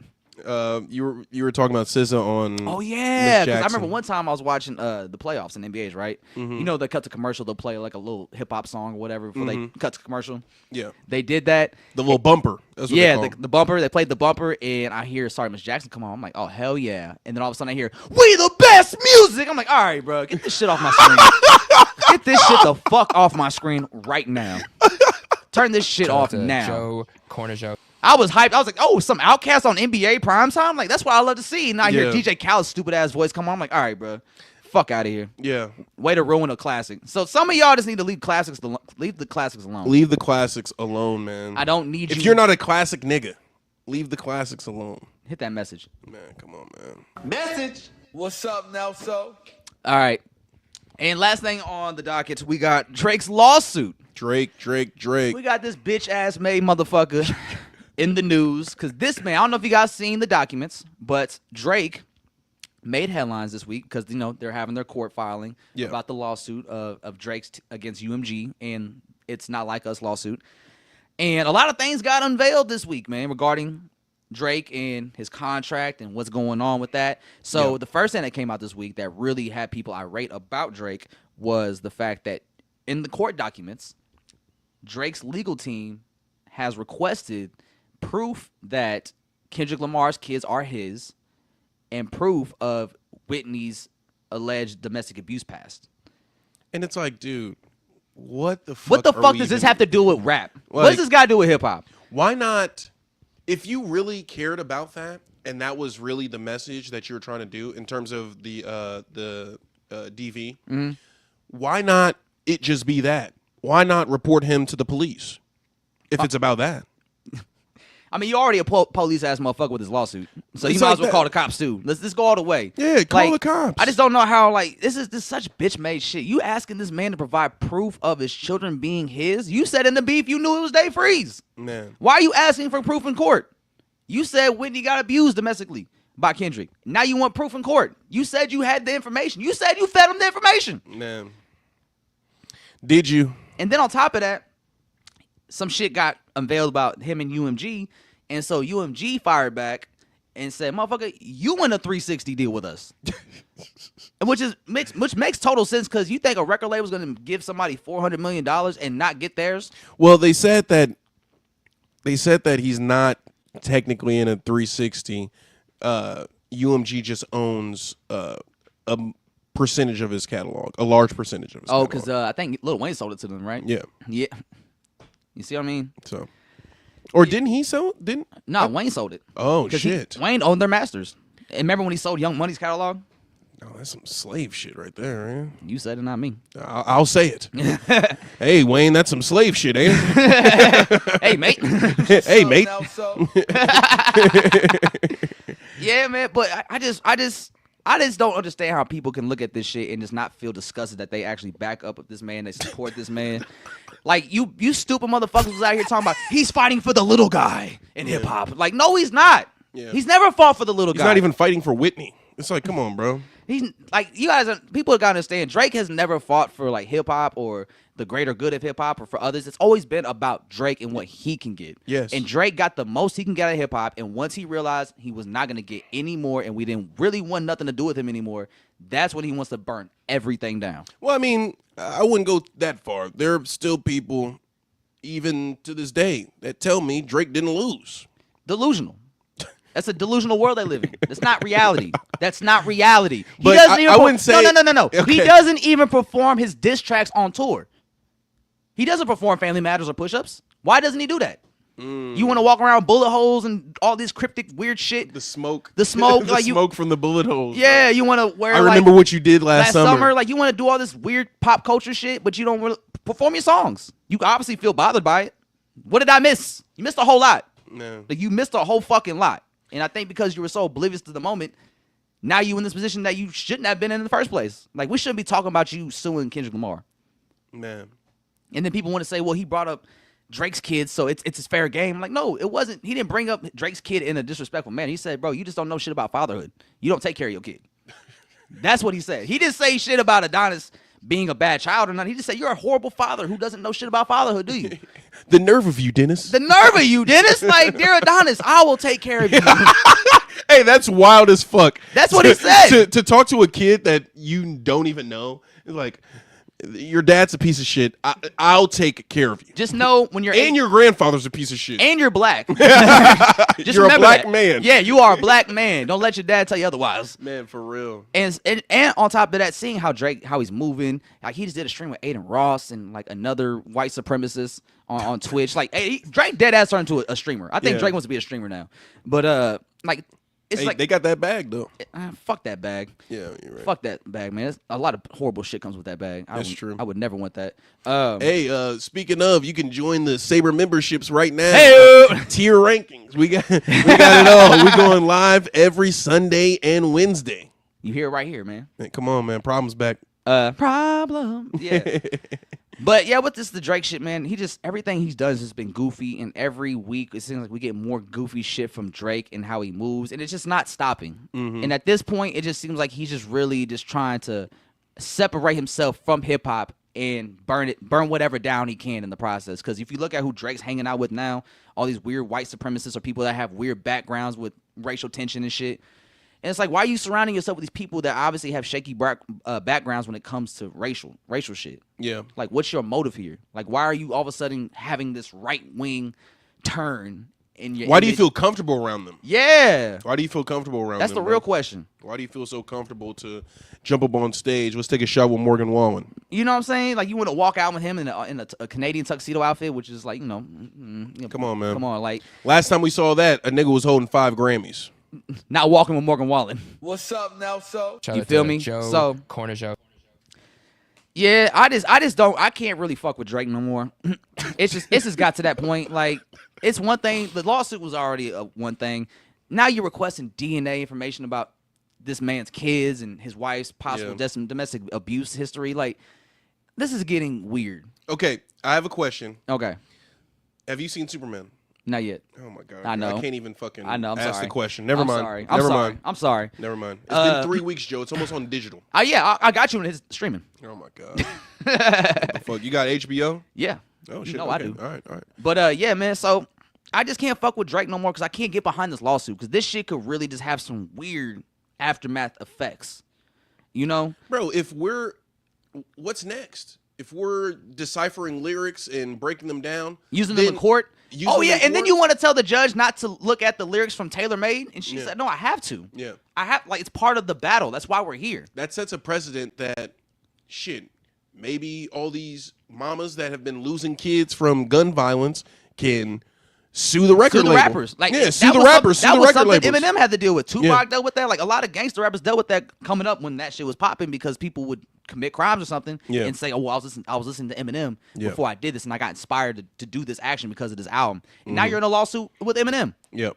You were talking about SZA on. Oh yeah, Miss because I Jackson. remember one time I was watching the playoffs in NBA's, right? Mm-hmm. You know, they cut to commercial, they'll play like a little hip hop song or whatever before they cut to commercial. Yeah. They did that. The little bumper. That's what Yeah, they call the bumper. They played the bumper, and I hear Sorry Miss Jackson come on. I'm like, oh hell yeah! And then all of a sudden I hear We the Best Music. I'm like, all right, bro, get this shit off my screen. Get this shit the fuck off my screen right now. Turn this shit off to now. Joe, Corner Joe. I was hyped. I was like, oh, some Outcast on NBA primetime? Like, that's what I love to see. And I hear Yeah. DJ Khaled's stupid ass voice come on. I'm like, all right, bro. Fuck out of here. Yeah. Way to ruin a classic. So some of y'all just need to leave the classics alone. Leave the classics alone, man. I don't need you. If you're not a classic nigga, leave the classics alone. Hit that message. Man, come on, man. Message. What's up, Nelso? All right. And last thing on the docket, we got Drake's lawsuit. Drake. We got this bitch ass made motherfucker in the news because this man, I don't know if you guys seen the documents, but Drake made headlines this week because they're having their court filing about the lawsuit of Drake's against UMG and It's Not Like Us lawsuit, and a lot of things got unveiled this week, man, regarding Drake and his contract and what's going on with that. So the first thing that came out this week that really had people irate about Drake was the fact that in the court documents, Drake's legal team has requested proof that Kendrick Lamar's kids are his and proof of Whitney's alleged domestic abuse past. And it's like, dude, what the fuck? What the fuck does this have to do with rap? What does this got to do with hip hop? Why not? If you really cared about that, and that was really the message that you were trying to do in terms of the DV, why not it just be that? Why not report him to the police if it's about that? I mean, you already a police ass motherfucker with this lawsuit, so you It's might like as well that. call the cops too. Let's go all the way. Yeah, call the cops. I just don't know how this is such bitch made shit. You asking this man to provide proof of his children being his? You said in the beef you knew it was Dave Freeze. Man. Why are you asking for proof in court? You said Whitney got abused domestically by Kendrick. Now you want proof in court. You said you had the information. You said you fed him the information. Man. Did you? And then on top of that, some shit got unveiled about him and UMG. And so UMG fired back and said, motherfucker, you in a 360 deal with us. which makes total sense because you think a record label is going to give somebody $400 million and not get theirs? Well, they said that he's not technically in a 360. UMG just owns a percentage of his catalog, a large percentage of his catalog. Because I think Lil Wayne sold it to them, right? Yeah. Yeah. You see what I mean? So, or didn't he sell it? Didn't? No, Wayne sold it. Oh, 'Cause shit. Wayne owned their masters. And remember when he sold Young Money's catalog? Oh, that's some slave shit right there, man. You said it, not me. I'll say it. Hey, Wayne, that's some slave shit, ain't it? Hey, mate. Hey, mate. Now, so. Yeah, man. But I just don't understand how people can look at this shit and just not feel disgusted that they actually back up with this man, they support this man. Like you stupid motherfuckers was out here talking about he's fighting for the little guy in hip hop. Like, no, he's not. Yeah. He's never fought for the little He's guy. not even fighting for Whitney. It's like, come on, bro. He's like, you guys people gotta understand, Drake has never fought for like hip hop or the greater good of hip hop or for others. It's always been about Drake and what he can get. Yes. And Drake got the most he can get out of hip hop, and once he realized he was not gonna get any more and we didn't really want nothing to do with him anymore, that's when he wants to burn everything down. Well, I mean, I wouldn't go that far. There are still people, even to this day, that tell me Drake didn't lose. Delusional. That's a delusional world they live in. That's not reality. That's not reality. He But doesn't I wouldn't say- No. Okay. He doesn't even perform his diss tracks on tour. He doesn't perform Family Matters or push-ups. Why doesn't he do that? You want to walk around bullet holes and all this cryptic weird shit? The smoke. The smoke, the like you- smoke from the bullet holes. Yeah, you want to wear I remember what you did last summer. Like you want to do all this weird pop culture shit, but you don't really perform your songs. You obviously feel bothered by it. What did I miss? You missed a whole lot. No. Like you missed a whole fucking lot. And I think because you were so oblivious to the moment, now you in this position that you shouldn't have been in the first place. Like we shouldn't be talking about you suing Kendrick Lamar. Man. And then people want to say, well, he brought up Drake's kid, so it's his fair game. I'm like, no, it wasn't. He didn't bring up Drake's kid in a disrespectful manner. He said, bro, you just don't know shit about fatherhood. You don't take care of your kid. That's what he said. He didn't say shit about Adonis being a bad child or not. He just said, you're a horrible father who doesn't know shit about fatherhood, do you? The nerve of you, Dennis. The nerve of you, Dennis. Like, dear Adonis, I will take care of you. Hey, that's wild as fuck. That's what he said. To talk to a kid that you don't even know, it's like, your dad's a piece of shit. I'll take care of you. Just know when you're And your grandfather's a piece of shit. and you're black. Just You're a remember black that. man. Yeah, you are a black man. Don't let your dad tell you otherwise. Man, for real. And on top of that, seeing how he's moving, like he just did a stream with Aiden Ross and like another white supremacist on Twitch. Like Drake dead ass turned into a streamer. I think Yeah. Drake wants to be a streamer now. But like it's Hey, like they got that bag though. fuck that bag. Yeah, you're right. Fuck that bag, man. A lot of horrible shit comes with that bag. That's true. I would never want that. Hey, speaking of, you can join the Saber memberships right now. Hey-o. Tier rankings. We got it all. We're going live every Sunday and Wednesday. You hear it right here, man. Man, come on, man. Problem's back. Problem. Yeah. But yeah, with the Drake shit, man, everything he's done has just been goofy, and every week it seems like we get more goofy shit from Drake and how he moves, and it's just not stopping. And at this point, it just seems like he's just really just trying to separate himself from hip hop and burn whatever down he can in the process. Because if you look at who Drake's hanging out with now, all these weird white supremacists or people that have weird backgrounds with racial tension and shit. And it's like, why are you surrounding yourself with these people that obviously have shaky backgrounds when it comes to racial shit? Yeah. Like, what's your motive here? Like, why are you all of a sudden having this right-wing turn in your Why do you image? feel comfortable around them? Yeah. Why do you feel comfortable around That's them? the real bro? question. Why do you feel so comfortable to jump up on stage? Let's take a shot with Morgan Wallen. You know what I'm saying? Like, you want to walk out with him in a Canadian tuxedo outfit, which is like, you know, Come on, man. Come on, like, Last time we saw that, a nigga was holding 5 Grammys. not walking with Morgan Wallen. What's up now, so? Shout You out feel to me? Joe, So- Corner Joe. Yeah, I just don't. I can't really fuck with Drake no more. It's just got to that point. Like, it's one thing. The lawsuit was already one thing. Now you're requesting DNA information about this man's kids and his wife's possible domestic abuse history. Like, this is getting weird. Okay, I have a question. Okay, Have you seen Superman? not yet. Oh my god, I know. I can't even fucking I know. I'm ask sorry. the question. Never I'm mind. Sorry. Never I'm mind. sorry. I'm sorry. Never mind. It's been 3 weeks, Joe. It's almost on digital. Yeah, I got you in his streaming. Oh my god. What the fuck? You got HBO? Yeah. Oh shit. No, okay. I do. All right. But yeah, man. So I just can't fuck with Drake no more because I can't get behind this lawsuit because this shit could really just have some weird aftermath effects. You know, Bro, what's next? If we're deciphering lyrics and breaking them down, using them in court. using Oh yeah, them in and then court? you want to tell the judge not to look at the lyrics from Taylor Made, and she Yeah. said, "No, I have to. Yeah. I have like it's part of the battle. That's why we're here." That sets a precedent that shit, maybe all these mamas that have been losing kids from gun violence can sue the record Sue the label. rappers, like yeah, that sue the was rappers, sue that the was record something labels. Eminem had to deal with. Tupac Yeah. dealt with that. Like a lot of gangster rappers dealt with that coming up when that shit was popping because people would commit crimes or something Yeah. and say, "Oh, well, I was listening to Eminem Yeah. before I did this, and I got inspired to do this action because of this album." And Mm-hmm. now you're in a lawsuit with Eminem, Yep.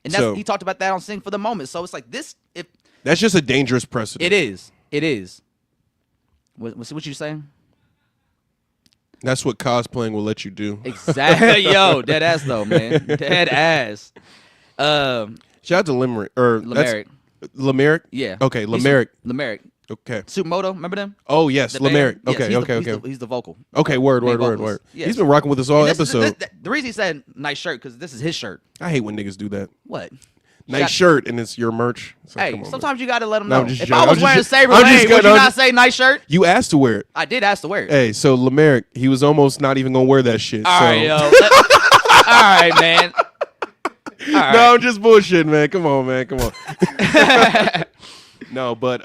and that's, So- he talked about that on Sing for the Moment. So it's like this. If That's just a dangerous precedent. it is. What you saying? That's what cosplaying will let you do. Exactly. Yo, dead ass though, man. Dead ass. Shout out to Limerick or Limerick. Limerick? Yeah. Okay, Limerick. Limerick. Okay. Supermoto, remember them? Oh yes, The band? Limerick. Yes, Okay, he's okay, the- okay. He's the vocal. Okay, word. Main vocals. Yes. He's been rocking with us all And this is- episode. the reason he said nice shirt because this is his shirt. I hate when niggas do that. What? Nice Got- shirt and it's your merch. It's like, Hey, come on, man. sometimes you gotta let them No, know. I'm just If joking. I was I'm wearing just- Saber I'm Lane, just would gonna- you I'm not just- say nice shirt? You asked to wear it. I did ask to wear it. Hey, so Limerick, he was almost not even gonna wear that shit. All so. right, yo. All right, man. All right. No, I'm just bullshitting, man. Come on, man. Come on. No, but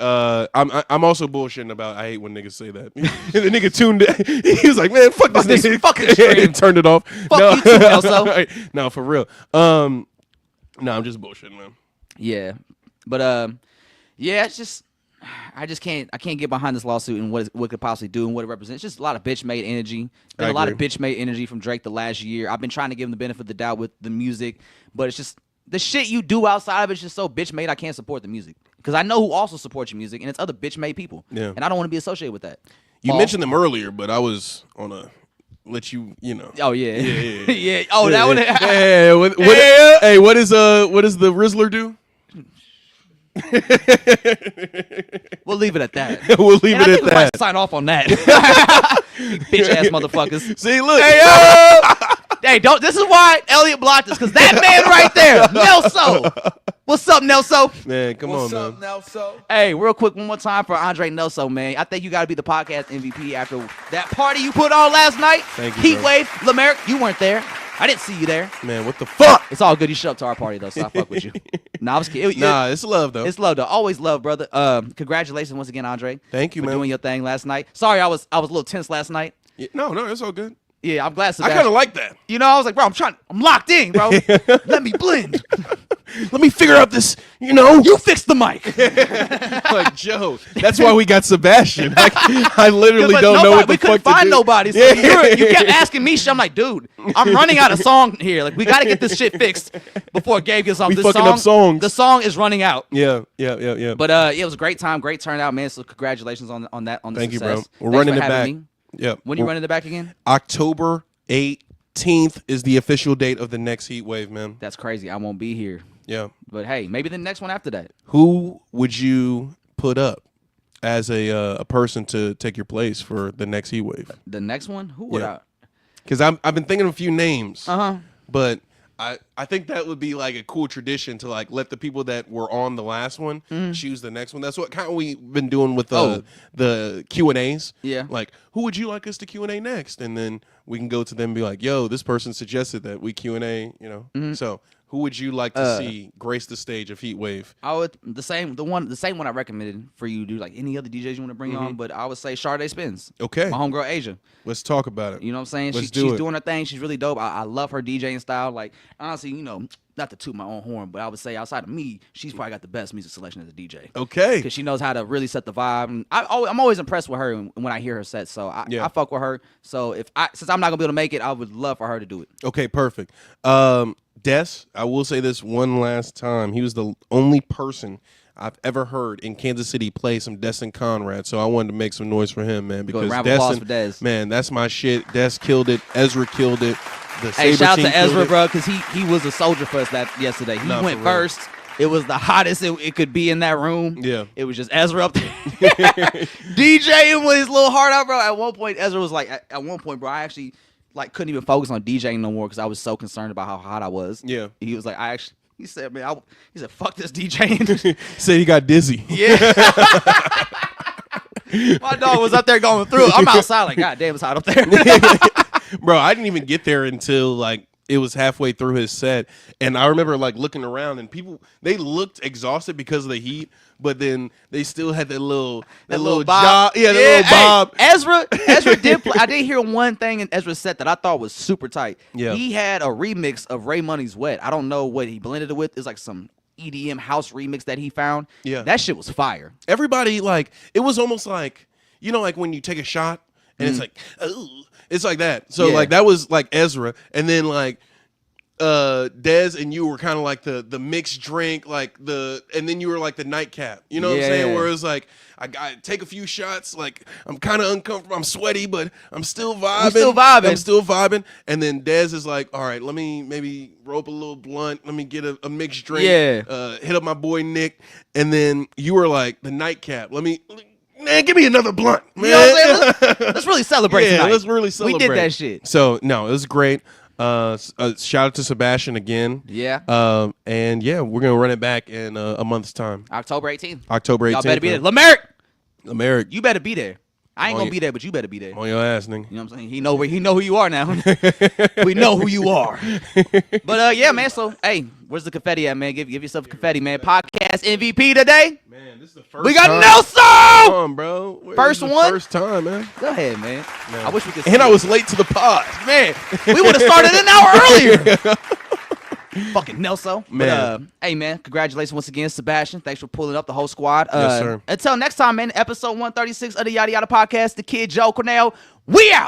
I'm also bullshitting about I hate when niggas say that. And the nigga tuned it. He was like, man, fuck this nigga. fucking stream. And turned it off. Fuck you too, Elso. No, for real. No, I'm just bullshitting, man. Yeah, but yeah, it's just I can't get behind this lawsuit and what it could possibly do and what it represents. It's just a lot of bitch made energy. Been I a lot of agree. bitch made energy from Drake the last year. I've been trying to give him the benefit of the doubt with the music, but it's just the shit you do outside of it's just so bitch made. I can't support the music because I know who also supports your music and it's other bitch made people. Yeah. And I don't want to be associated with that. You Paul? mentioned them earlier, but I was on a let you know. Oh yeah, Yeah. yeah. Oh, that one. Hey, what does the Rizzler do? We'll leave it at that. We'll leave And I it think at we might that. sign off on that. Bitch ass motherfuckers. See, look. Hey, don't. This is why Elliot blocked us because that man right there, Nelso. What's up, Nelso? Man, come What's on, up, man. Nelso? Hey, real quick, one more time for Andre Nelso, man. I think you got to be the podcast MVP after that party you put on last night. Thank you, Heat bro. Wave, Lamerick, you weren't there. I didn't see you there. Man, what the fuck? It's all good. You showed up to our party though, so I fuck with you. Nah, I was kidding. Nah, it's love though. It's love though. Always love, brother. Congratulations once again, Andre. Thank you, for man. doing your thing last night. Sorry, I was a little tense last night. Yeah, no, it's all good. Yeah, I'm glad. I Sebastian, kind of like that. You know, I was like, bro, I'm locked in, bro. Let me blend. Let me figure out this, You fix the mic. like Joe. That's why we got Sebastian. I literally But don't know what the we couldn't fuck to find do. nobody. So you kept asking me shit. I'm like, dude, I'm running out of song here. Like, we got to get this shit fixed before Gabe gets on. We This fucking song, up songs. The song is running out. Yeah. But yeah, it was a great time, great turnout, man. So congratulations on that. On the Thank you, success. bro. We're Thanks running for it having back. me. Yeah. When you running it back again? October 18th is the official date of the next Heat Wave, man. That's crazy. I won't be here. Yeah. But hey, maybe the next one after that. Who would you put up as a person to take your place for the next Heat Wave? The next one? Who would Yeah. Because I've been thinking of a few names. But I think that would be like a cool tradition to like let the people that were on the last one choose the next one. That's what kind of we've been doing with the Q&As. Yeah. Like, who would you like us to Q&A next? And then we can go to them and be like, yo, this person suggested that we Q&A, So who would you like to see grace the stage of Heat Wave? I would the same one I recommended for you to do, like any other DJs you want to bring on, but I would say Sade Spins. Okay. My homegirl Asia. Let's talk about it. You know what I'm saying? Let's She's do it. doing her thing. She's really dope. I love her DJing style. Like, honestly, not to toot my own horn, but I would say outside of me, she's probably got the best music selection as a DJ. Okay. Because she knows how to really set the vibe. And I'm always impressed with her when I hear her set. So I fuck with her. So since I'm not gonna be able to make it, I would love for her to do it. Okay, perfect. Des, I will say this one last time. He was the only person I've ever heard in Kansas City play some Destin Conrad, so I wanted to make some noise for him, man. Because round of applause for Des. Man, that's my shit. Des killed it. Ezra killed it. The Hey, Sabre shout out team to Ezra, killed it. bro, because he was a soldier for us yesterday. He Nah, went for real. first. It was the hottest it could be in that room. Yeah. It was just Ezra up there DJing with his little heart out, bro. At one point, Ezra was like, at one point, bro, I actually like couldn't even focus on DJing no more because I was so concerned about how hot I was. Yeah. He was like, he said, man, he said, fuck this DJing. Said he got dizzy. Yeah. My dog was up there going through it. I'm outside like, God damn, it's hot up there. Bro, I didn't even get there until like it was halfway through his set, and I remember like looking around, and people they looked exhausted because of the heat, but then they still had that little bob. job, little bob. Ezra did. I did hear one thing in Ezra's set that I thought was super tight. Yeah. He had a remix of Ray Money's "Wet." I don't know what he blended it with. It's like some EDM house remix that he found. Yeah. That shit was fire. Everybody like it was almost like like when you take a shot and it's like it's like that. So Yeah. like that was like Ezra, and then like Dez and you were kind of like the mixed drink, and then you were like the nightcap. You know what I'm saying? Yeah. Where it's like I take a few shots, like I'm kind of uncomfortable, I'm sweaty, but I'm still vibing. I'm still vibing. And then Dez is like, all right, let me maybe rope a little blunt. Let me get a mixed drink. Yeah. Hit up my boy Nick, and then you were like the nightcap. Man, give me another blunt, man. You know what I'm saying? Let's really celebrate tonight. Let's really celebrate. We did that shit. So no, it was great. Shout out to Sebastian again. Yeah. And yeah, we're gonna run it back in a month's time. October 18th. October 18th. Y'all better be there. Lamerick, America, you better be there. I ain't On gonna you. be there, but you better be there. on your ass, nigga. You know what I'm saying? He know who you are now. We know who you are. But yeah, man. So hey, where's the confetti at, man? Give yourself a confetti, man. Podcast MVP today. Man, this is the first. We got time. Nelson. Come on, bro. First This is the one? First time, man. Go ahead, man. I wish we could. And see I it. was late to the pod. Man, we would have started an hour earlier. Fucking Nelson. Man. But, hey, man, congratulations once again, Sebastian. Thanks for pulling up the whole squad. Yes, sir. Until next time, man, episode 136 of the Yada Yada Podcast, the kid Joe Cornell. We out.